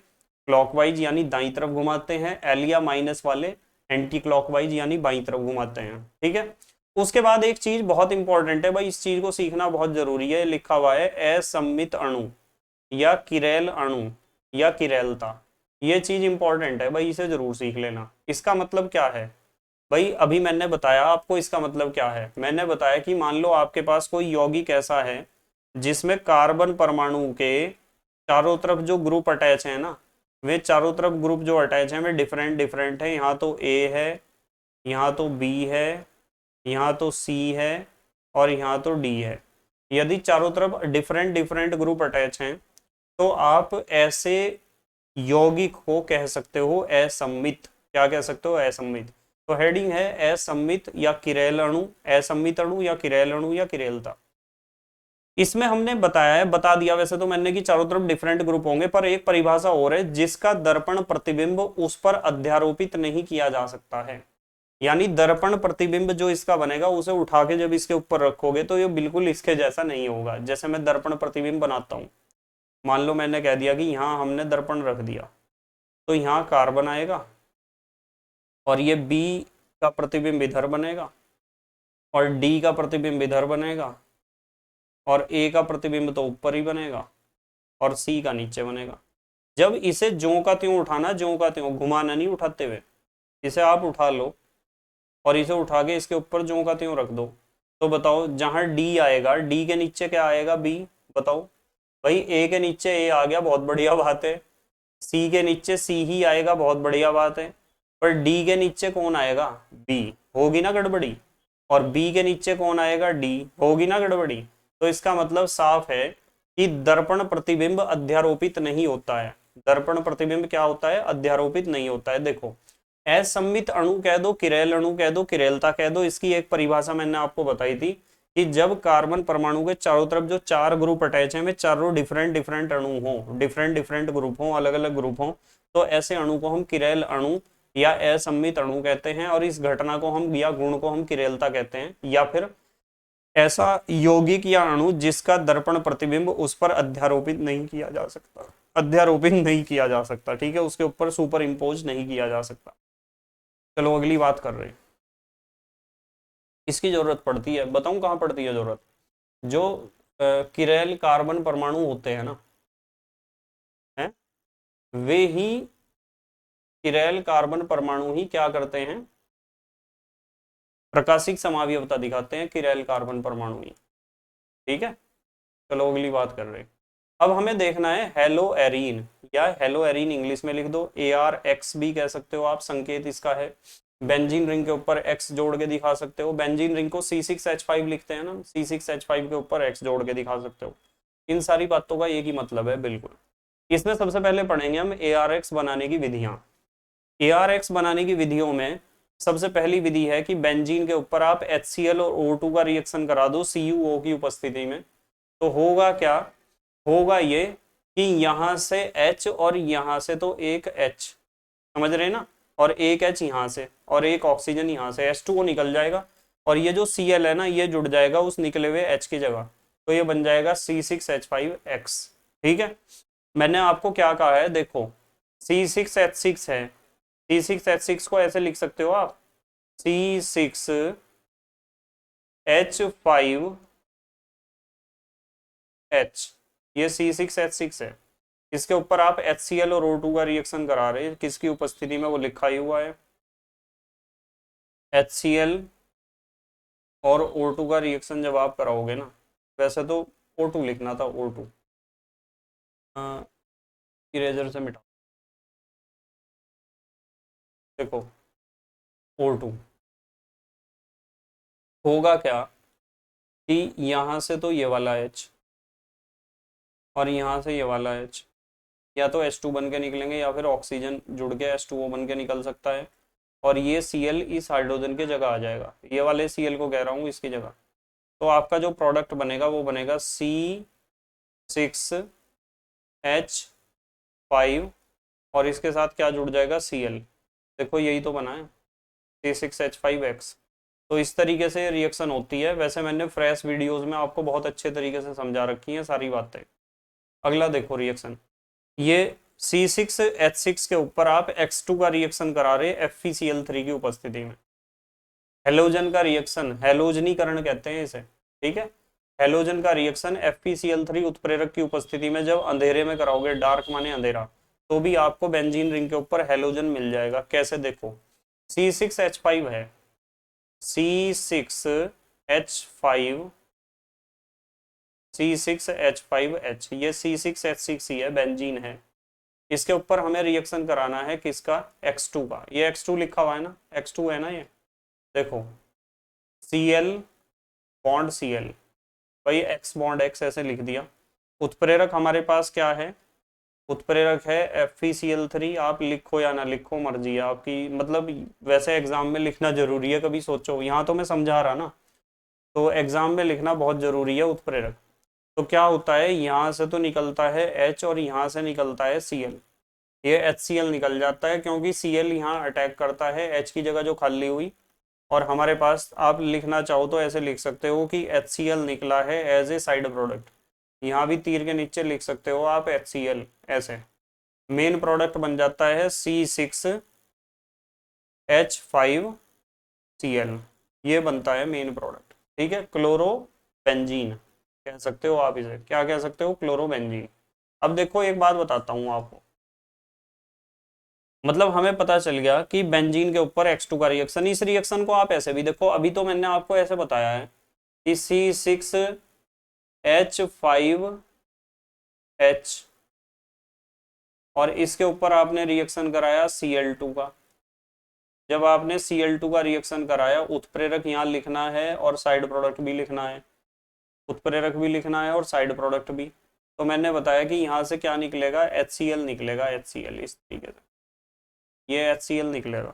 क्लॉकवाइज यानी दाईं तरफ घुमाते हैं, एल या माइनस वाले एंटी क्लॉकवाइज यानी बाईं तरफ घुमाते हैं, ठीक है। उसके बाद एक चीज बहुत इंपॉर्टेंट है भाई, इस चीज को सीखना बहुत जरूरी है, लिखा हुआ है असम्मित अणु या किरेल अणु या किरेलता। ये चीज इंपॉर्टेंट है भाई, इसे जरूर सीख लेना। इसका मतलब क्या है भाई, अभी मैंने बताया आपको इसका मतलब क्या है। मैंने बताया कि मान लो आपके पास कोई यौगिक ऐसा है जिसमें कार्बन परमाणु के चारों तरफ जो ग्रुप अटैच है ना, वे चारों तरफ ग्रुप जो अटैच हैं वे डिफरेंट डिफरेंट है। यहाँ तो ए है, यहाँ तो बी है, यहाँ तो सी है, और यहाँ तो डी है। यदि चारों तरफ डिफरेंट डिफरेंट ग्रुप अटैच हैं तो आप ऐसे यौगिक को कह सकते हो असम्मित। क्या कह सकते हो, असम्मित। तो हेडिंग है असम्मित या किरेल अणु, असम्मित अणु या किरेल अणु या किरेलता। इसमें हमने बताया है, बता दिया वैसे तो मैंने कि चारों तरफ डिफरेंट ग्रुप होंगे, पर एक परिभाषा और है, जिसका दर्पण प्रतिबिंब उस पर अध्यारोपित नहीं किया जा सकता है। यानी दर्पण प्रतिबिंब जो इसका बनेगा उसे उठा के जब इसके ऊपर रखोगे तो ये बिल्कुल इसके जैसा नहीं होगा। जैसे मैं दर्पण प्रतिबिंब बनाता हूं, मान लो मैंने कह दिया कि यहाँ हमने दर्पण रख दिया, तो यहाँ कार्बन आएगा और ये बी का प्रतिबिंब इधर बनेगा और डी का प्रतिबिंब इधर बनेगा और ए का प्रतिबिंब तो ऊपर ही बनेगा और सी का नीचे बनेगा। जब इसे ज्यों का त्यों उठाना, ज्यों का त्यों, घुमाना नहीं उठाते हुए, इसे आप उठा लो और इसे उठा के इसके ऊपर ज्यों का त्यों रख दो, तो बताओ जहां डी आएगा, डी के नीचे क्या आएगा, बी। बताओ भाई, ए के नीचे ए आ गया, बहुत बढ़िया बात है। सी के नीचे सी ही आएगा, बहुत बढ़िया बात है। पर डी के नीचे कौन आएगा, बी। होगी ना गड़बड़ी। और बी के नीचे कौन आएगा, डी। होगी ना गड़बड़ी। तो इसका मतलब साफ है कि दर्पण प्रतिबिंब अध्यारोपित नहीं होता है। दर्पण प्रतिबिंब क्या होता है, अध्यारोपित नहीं होता है। देखो, असममित अणु कह दो, किरेल अणु कह दो, किरेलता कह दो, इसकी एक परिभाषा मैंने आपको बताई थी कि जब कार्बन परमाणु के चारों तरफ जो 4 ग्रुप अटैच हैं, वे चारों डिफरेंट डिफरेंट अणु हों, डिफरेंट डिफरेंट ग्रुप हों, अलग अलग ग्रुप हों, तो ऐसे अणु को हम किरेल अणु या असममित अणु कहते हैं। और इस घटना को हम या गुण को हम किरेलता कहते हैं। या फिर ऐसा यौगिक या अणु जिसका दर्पण प्रतिबिंब उस पर अध्यारोपित नहीं किया जा सकता, अध्यारोपित नहीं किया जा सकता, ठीक है, उसके ऊपर सुपर इम्पोज नहीं किया जा सकता। चलो अगली बात कर रहे हैं। इसकी जरूरत पड़ती है, बताऊं कहाँ पड़ती है जरूरत। जो किरेल कार्बन परमाणु होते हैं ना, हैं, वे ही किरेल कार्बन परमाणु ही क्या करते हैं, प्रकाशिक समावयवता दिखाते हैं, किरेल कार्बन परमाणु ही। ठीक है, चलो अगली बात कर रहे हैं। अब हमें देखना है हेलो एरीन, या हेलो एरीन इंग्लिश में लिख दो, ARX भी कह सकते हो आप, संकेत इसका है। बेंजीन रिंग के ऊपर X जोड़ के दिखा सकते हो। बेंजीन रिंग को C6H5 लिखते हैं ना, C6H5 के ऊपर X जोड़ के दिखा सकते हो। इन सारी बातों का एक ही मतलब है बिल्कुल। इसमें सबसे पहले पढ़ेंगे हम ARX बनाने की विधियां। ARX बनाने की विधियों में सबसे पहली विधि है कि बेंजीन के ऊपर आप HCl और O2 का रिएक्शन करा दो CuO की उपस्थिति में। तो होगा क्या, होगा ये कि यहां से H और यहां से तो एक H, समझ रहे ना, और एक H यहां से और एक ऑक्सीजन यहां से, H2O निकल जाएगा और ये जो Cl है ना, ये जुड़ जाएगा उस निकले हुए H की जगह, तो ये बन जाएगा C6H5X। ठीक है, मैंने आपको क्या कहा है, देखो C6H6 है, C6H6 को ऐसे लिख सकते हो आप, C6H5H, ये C6H6 है। इसके ऊपर आप HCl और O2 का रिएक्शन करा रहे हैं, किसकी उपस्थिति में, वो लिखा ही हुआ है। HCl और O2 का रिएक्शन जब आप कराओगे ना, वैसे तो O2 लिखना था, O2 इरेजर से मिटा, देखो O2 होगा क्या कि यहाँ से तो ये वाला H और यहाँ से ये वाला H, या तो H2 बन के निकलेंगे या फिर ऑक्सीजन जुड़ के H2O बन के निकल सकता है, और ये Cl इस हाइड्रोजन की जगह आ जाएगा, ये वाले Cl को कह रहा हूँ इसकी जगह। तो आपका जो प्रोडक्ट बनेगा वो बनेगा C6H5 और इसके साथ क्या जुड़ जाएगा, Cl। देखो यही तो बना है, C6H5X। तो इस तरीके से रिएक्शन होती है। वैसे मैंने फ्रेश वीडियोस में आपको बहुत अच्छे तरीके से समझा रखी हैं सारी बातें। अगला देखो रिएक्शन, ये C6H6 के ऊपर आप X2 का रिएक्शन करा रहे FeCl3 की उपस्थिति में। हेलोजन का रिएक्शन, हेलोजनीकरण कहते हैं इसे, ठीक है। हेलोजन का रिएक्शन FeCl3 उत्प्रेरक की उपस्थिति में जब अंधेरे में कराओगे, डार्क माने अंधेरा, तो भी आपको बेंजीन रिंग के ऊपर हेलोजन मिल जाएगा। कैसे, देखो C6H5 है, C6H5, C6H5H, ये C6H6 ही है, बेंजीन है। इसके ऊपर हमें रिएक्शन कराना है किसका, X2 का। ये X2 लिखा हुआ है ना, X2 है ना ये, देखो Cl बॉन्ड Cl, भाई X बॉन्ड X ऐसे लिख दिया। उत्प्रेरक हमारे पास क्या है, उत्प्रेरक है FeCl3। आप लिखो या ना लिखो, मर्जी है आपकी, मतलब वैसे एग्जाम में लिखना जरूरी है, कभी सोचो, यहाँ तो मैं समझा रहा ना, तो एग्जाम में लिखना बहुत जरूरी है उत्प्रेरक। तो क्या होता है, यहाँ से तो निकलता है H और यहाँ से निकलता है Cl। ये HCl निकल जाता है क्योंकि Cl यहाँ अटैक करता है H की जगह जो खाली हुई। और हमारे पास आप लिखना चाहो तो ऐसे लिख सकते हो कि HCl निकला है एज ए साइड प्रोडक्ट। यहाँ भी तीर के नीचे लिख सकते हो आप HCl ऐसे। मेन प्रोडक्ट बन जाता है C6H5Cl, ये बनता है मेन प्रोडक्ट। ठीक है, क्लोरोबेंजीन कह सकते हो आप इसे, क्या कह सकते हो, क्लोरोबेंजीन। अब देखो एक बात बताता हूँ आपको, मतलब हमें पता चल गया कि बेंजीन के ऊपर H2 का रिएक्शन। इस रिएक्शन को आप ऐसे भी देखो, अभी तो मैंने आपको ऐसे बताया है कि C6H5H, और इसके ऊपर आपने रिएक्शन कराया Cl2 का। जब आपने Cl2 का रिएक्शन कराया, उत्प्रेरक यहाँ लिखना है और साइड प्रोडक्ट भी लिखना है, उत्प्रेरक भी लिखना है और साइड प्रोडक्ट भी। तो मैंने बताया कि यहाँ से क्या निकलेगा, HCl निकलेगा, HCl इस तरीके से, ये HCl निकलेगा।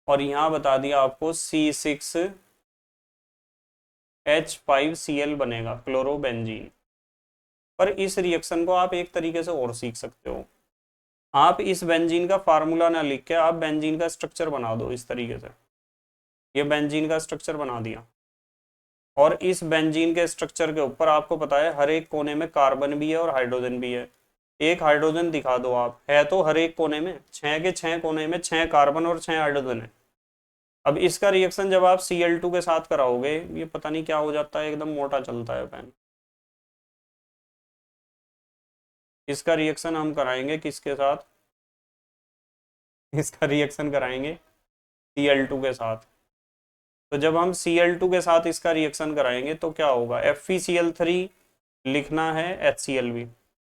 और यहाँ बता दिया आपको C6H5Cl बनेगा, क्लोरोबेंजीन। पर इस रिएक्शन को आप एक तरीके से और सीख सकते हो। आप इस बेंजीन का फार्मूला ना लिख के आप बेंजीन का स्ट्रक्चर बना दो इस तरीके से। ये बेंजीन का स्ट्रक्चर बना दिया, और इस बेंजीन के स्ट्रक्चर के ऊपर आपको पता है हर एक कोने में कार्बन भी है और हाइड्रोजन भी है। एक हाइड्रोजन दिखा दो आप, है तो हर एक कोने में, 6 के 6 कोने में 6 कार्बन और 6 हाइड्रोजन है। अब इसका रिएक्शन जब आप Cl2 के साथ कराओगे, ये पता नहीं क्या हो जाता है, एकदम मोटा चलता है पेन। इसका रिएक्शन हम कराएंगे किसके साथ, इसका रिएक्शन कराएंगे Cl2 के साथ। तो जब हम Cl2 के साथ इसका रिएक्शन कराएंगे तो क्या होगा, FeCl3 लिखना है, HCl भी,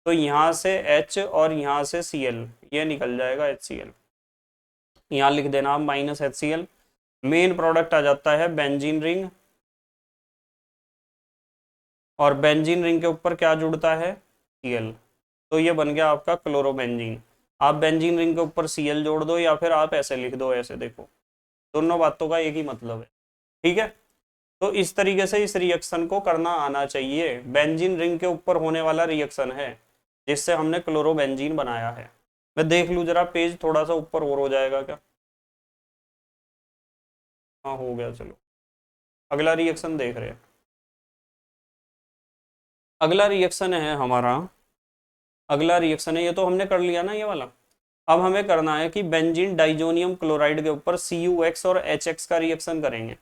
तो यहाँ से H और यहाँ से Cl, ये निकल जाएगा HCl। यहाँ लिख देना आप -HCl। मेन प्रोडक्ट आ जाता है बेंजीन रिंग, और बेंजीन रिंग के ऊपर क्या जुड़ता है, Cl। तो ये बन गया आपका क्लोरोबेंजीन। आप बेंजीन रिंग के ऊपर Cl जोड़ दो या फिर आप ऐसे लिख दो, ऐसे देखो, दोनों बातों का एक ही मतलब है। ठीक है, तो इस तरीके से इस रिएक्शन को करना आना चाहिए। बेंजीन रिंग के ऊपर होने वाला रिएक्शन है जिससे हमने क्लोरोबेंजीन बनाया है। मैं देख लूँ जरा, पेज थोड़ा सा ऊपर और हो जाएगा क्या, हाँ हो गया, चलो अगला रिएक्शन देख रहे हैं। अगला रिएक्शन है हमारा, अगला रिएक्शन है, ये तो हमने कर लिया ना ये वाला। अब हमें करना है कि बेंजीन डाइजोनियम क्लोराइड के ऊपर CuX और HX का रिएक्शन करेंगे।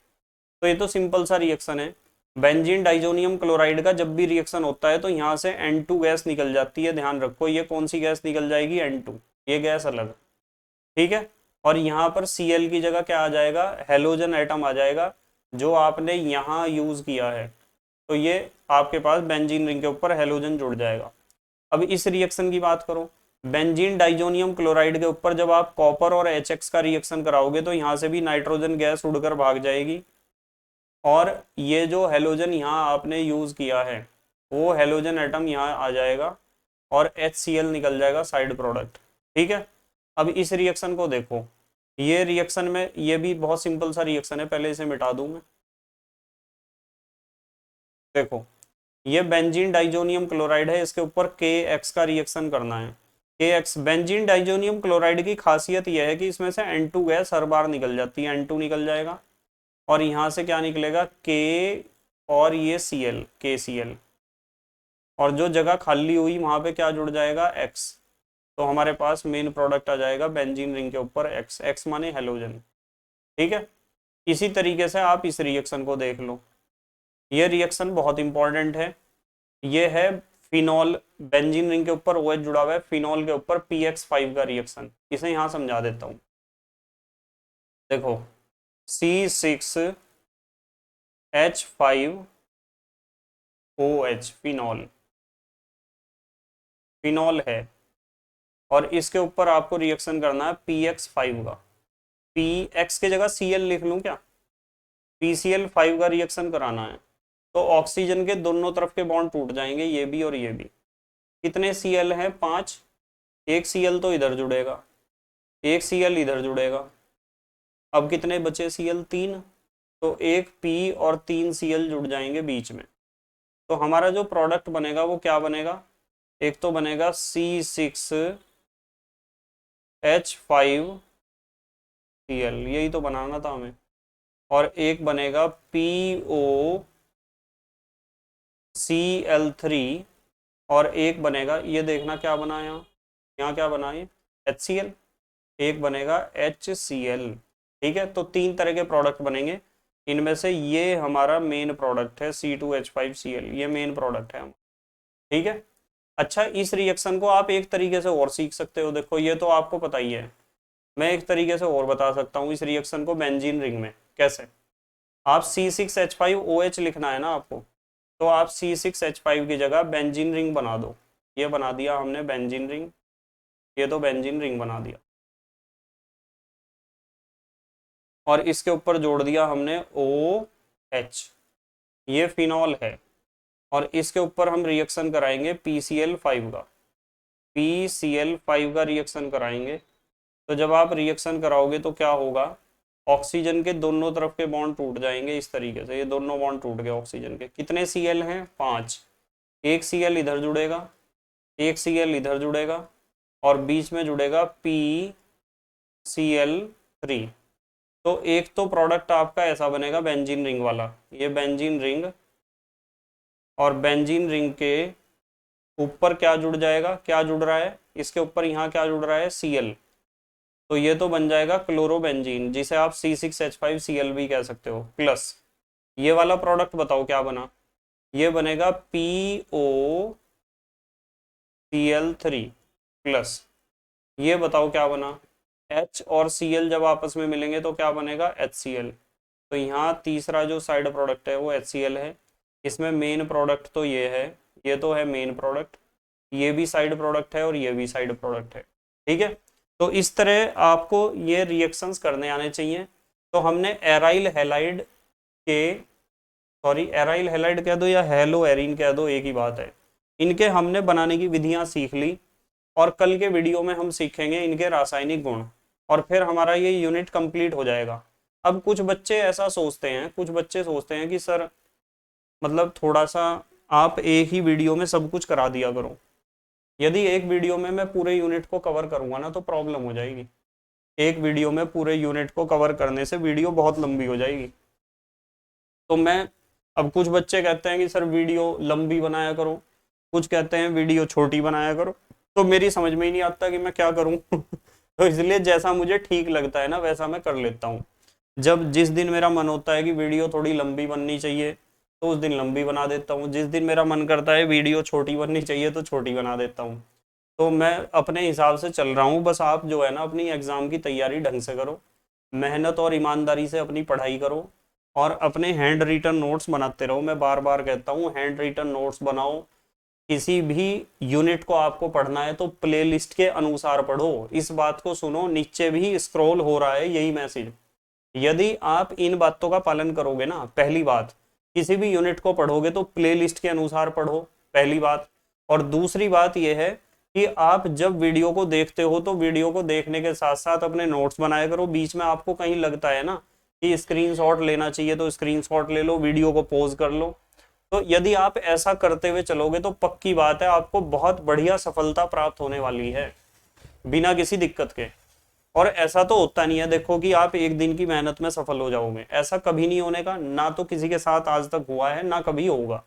तो ये तो सिंपल सा रिएक्शन है। बेंजीन डाइजोनियम क्लोराइड का जब भी रिएक्शन होता है तो यहाँ से N2 गैस निकल जाती है, ध्यान रखो, ये कौन सी गैस निकल जाएगी, N2, ये गैस अलग। ठीक है, और यहाँ पर Cl की जगह क्या आ जाएगा, हेलोजन एटम आ जाएगा, जो आपने यहाँ यूज किया है। तो ये आपके पास बेंजीन रिंग के ऊपर हेलोजन जुड़ जाएगा। अब इस रिएक्शन की बात करो, बेंजीन डाइजोनियम क्लोराइड के ऊपर जब आप कॉपर और HX का रिएक्शन कराओगे तो यहाँ से भी नाइट्रोजन गैस उड़कर भाग जाएगी, और ये जो हेलोजन यहाँ आपने यूज किया है वो हेलोजन एटम यहाँ आ जाएगा, और HCl निकल जाएगा साइड प्रोडक्ट। ठीक है, अब इस रिएक्शन को देखो, ये रिएक्शन में ये भी बहुत सिंपल सा रिएक्शन है, पहले इसे मिटा दूं मैं। देखो, ये बेंजीन डाइजोनियम क्लोराइड है, इसके ऊपर KX का रिएक्शन करना है। KX, बेंजीन डाइजोनियम क्लोराइड की खासियत यह है कि इसमें से N2 गैस हर बार निकल जाती है, N2 निकल जाएगा, और यहाँ से क्या निकलेगा, K, और ये Cl, KCl, और जो जगह खाली हुई वहां पे क्या जुड़ जाएगा, X। तो हमारे पास मेन प्रोडक्ट आ जाएगा बेंजीन रिंग के ऊपर X, X माने हेलोजन। ठीक है, इसी तरीके से आप इस रिएक्शन को देख लो, ये रिएक्शन बहुत इंपॉर्टेंट है। ये है फिनॉल, बेंजीन रिंग के ऊपर OH जुड़ा हुआ है, फिनॉल के ऊपर PX5 का रिएक्शन, इसे यहां समझा देता हूं। देखो, C6H5OH, फिनॉल, फिनॉल है, और इसके ऊपर आपको रिएक्शन करना है PX5 का। PX की जगह Cl लिख लूं क्या, PCl5 का रिएक्शन कराना है। तो ऑक्सीजन के दोनों तरफ के बॉन्ड टूट जाएंगे, ये भी और ये भी। कितने Cl हैं, 5, एक Cl तो इधर जुड़ेगा, एक Cl इधर जुड़ेगा, अब कितने बचे Cl, 3, तो एक P और 3 Cl जुड़ जाएंगे बीच में। तो हमारा जो प्रोडक्ट बनेगा वो क्या बनेगा, एक तो बनेगा C6H5Cl, यही तो बनाना था हमें, और एक बनेगा POCl3, और एक बनेगा, ये देखना क्या बना यहाँ, यहाँ क्या बना है HCl, एक बनेगा HCl। ठीक है, तो 3 तरह के प्रोडक्ट बनेंगे, इनमें से ये हमारा मेन प्रोडक्ट है C2H5Cl, ये मेन प्रोडक्ट है हम। ठीक है, अच्छा इस रिएक्शन को आप एक तरीके से और सीख सकते हो, देखो ये तो आपको पता ही है, मैं एक तरीके से और बता सकता हूँ इस रिएक्शन को बेंजीन रिंग में कैसे। आप C6H5OH लिखना है ना आपको, तो आप C6H5 की जगह बेंजीन रिंग बना दो, ये बना दिया हमने बेंजीन रिंग, ये तो बेंजीन रिंग बना दिया, और इसके ऊपर जोड़ दिया हमने OH, ये फिनॉल है, और इसके ऊपर हम रिएक्शन कराएंगे PCl5 का, PCl5 का रिएक्शन कराएंगे। तो जब आप रिएक्शन कराओगे तो क्या होगा, ऑक्सीजन के दोनों तरफ के बॉन्ड टूट जाएंगे इस तरीके से, ये दोनों बॉन्ड टूट गए ऑक्सीजन के, कितने Cl हैं 5, एक Cl इधर जुड़ेगा, एक Cl इधर जुड़ेगा, और बीच में जुड़ेगा PCl3। तो एक तो प्रोडक्ट आपका ऐसा बनेगा बेंजीन रिंग वाला, ये बेंजीन रिंग, और बेंजीन रिंग के ऊपर क्या जुड़ जाएगा, क्या जुड़ रहा है इसके ऊपर, यहाँ क्या जुड़ रहा है Cl, तो ये तो बन जाएगा क्लोरोबेंजीन, जिसे आप C6H5Cl भी कह सकते हो प्लस, ये वाला प्रोडक्ट बताओ क्या बना, ये बनेगा POCl3 प्लस, ये बताओ क्या बना, H और Cl जब आपस में मिलेंगे तो क्या बनेगा HCl, तो यहाँ तीसरा जो साइड प्रोडक्ट है वो HCl है, इसमें मेन प्रोडक्ट तो ये है, ये तो है मेन प्रोडक्ट, ये भी साइड प्रोडक्ट है और ये भी साइड प्रोडक्ट है। ठीक है, तो इस तरह आपको ये रिएक्शंस करने आने चाहिए। तो हमने एराइल हैलाइड के, सॉरी एराइल हैलाइड कह दो या हेलो एरिन कह दो, एक ही बात है, इनके हमने बनाने की विधियां सीख ली, और कल के वीडियो में हम सीखेंगे इनके रासायनिक गुण, और फिर हमारा ये यूनिट कंप्लीट हो जाएगा। अब कुछ बच्चे ऐसा सोचते हैं, कुछ बच्चे सोचते हैं कि सर मतलब थोड़ा सा आप एक ही वीडियो में सब कुछ करा दिया करो, यदि एक वीडियो में मैं पूरे यूनिट को कवर करूंगा ना तो प्रॉब्लम हो जाएगी, एक वीडियो में पूरे यूनिट को कवर करने से वीडियो बहुत लंबी हो जाएगी। तो मैं, अब कुछ बच्चे कहते हैं कि सर वीडियो लंबी बनाया करो, कुछ कहते हैं वीडियो छोटी बनाया करो, तो मेरी समझ में ही नहीं आता कि मैं क्या करूं तो इसलिए जैसा मुझे ठीक लगता है ना वैसा मैं कर लेता हूँ। जब जिस दिन मेरा मन होता है कि वीडियो थोड़ी लंबी बननी चाहिए तो उस दिन लंबी बना देता हूँ, जिस दिन मेरा मन करता है वीडियो छोटी बननी चाहिए तो छोटी बना देता हूँ। तो मैं अपने हिसाब से चल रहा हूँ, बस आप जो है ना अपनी एग्ज़ाम की तैयारी ढंग से करो, मेहनत और ईमानदारी से अपनी पढ़ाई करो, और अपने हैंड रिटन नोट्स बनाते रहो। मैं बार बार कहता हूँ हैंड रिटन नोट्स बनाओ, किसी भी यूनिट को आपको पढ़ना है तो प्लेलिस्ट के अनुसार पढ़ो, इस बात को सुनो, नीचे भी स्क्रॉल हो रहा है यही मैसेज। यदि आप इन बातों का पालन करोगे ना, पहली बात, किसी भी यूनिट को पढ़ोगे तो प्लेलिस्ट के अनुसार पढ़ो, पहली बात। और दूसरी बात यह है कि आप जब वीडियो को देखते हो तो वीडियो को देखने के साथ साथ अपने नोट्स बनाया करो, बीच में आपको कहीं लगता है ना कि स्क्रीनशॉट लेना चाहिए तो स्क्रीनशॉट ले लो, वीडियो को पॉज कर लो। तो यदि आप ऐसा करते हुए चलोगे तो पक्की बात है आपको बहुत बढ़िया सफलता प्राप्त होने वाली है बिना किसी दिक्कत के। और ऐसा तो होता नहीं है देखो कि आप एक दिन की मेहनत में सफल हो जाओगे, ऐसा कभी नहीं होने का, ना तो किसी के साथ आज तक हुआ है ना कभी होगा।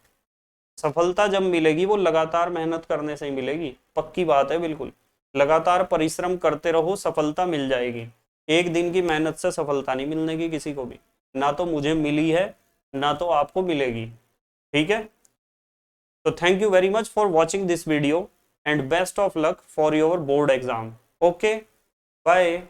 सफलता जब मिलेगी वो लगातार मेहनत करने से ही मिलेगी, पक्की बात है बिल्कुल। लगातार परिश्रम करते रहो, सफलता मिल जाएगी। एक दिन की मेहनत से सफलता नहीं मिलने की किसी को भी, ना तो मुझे मिली है ना तो आपको मिलेगी। ठीक है, तो thank you very much for watching this video and best of luck for your board exam. Okay, bye.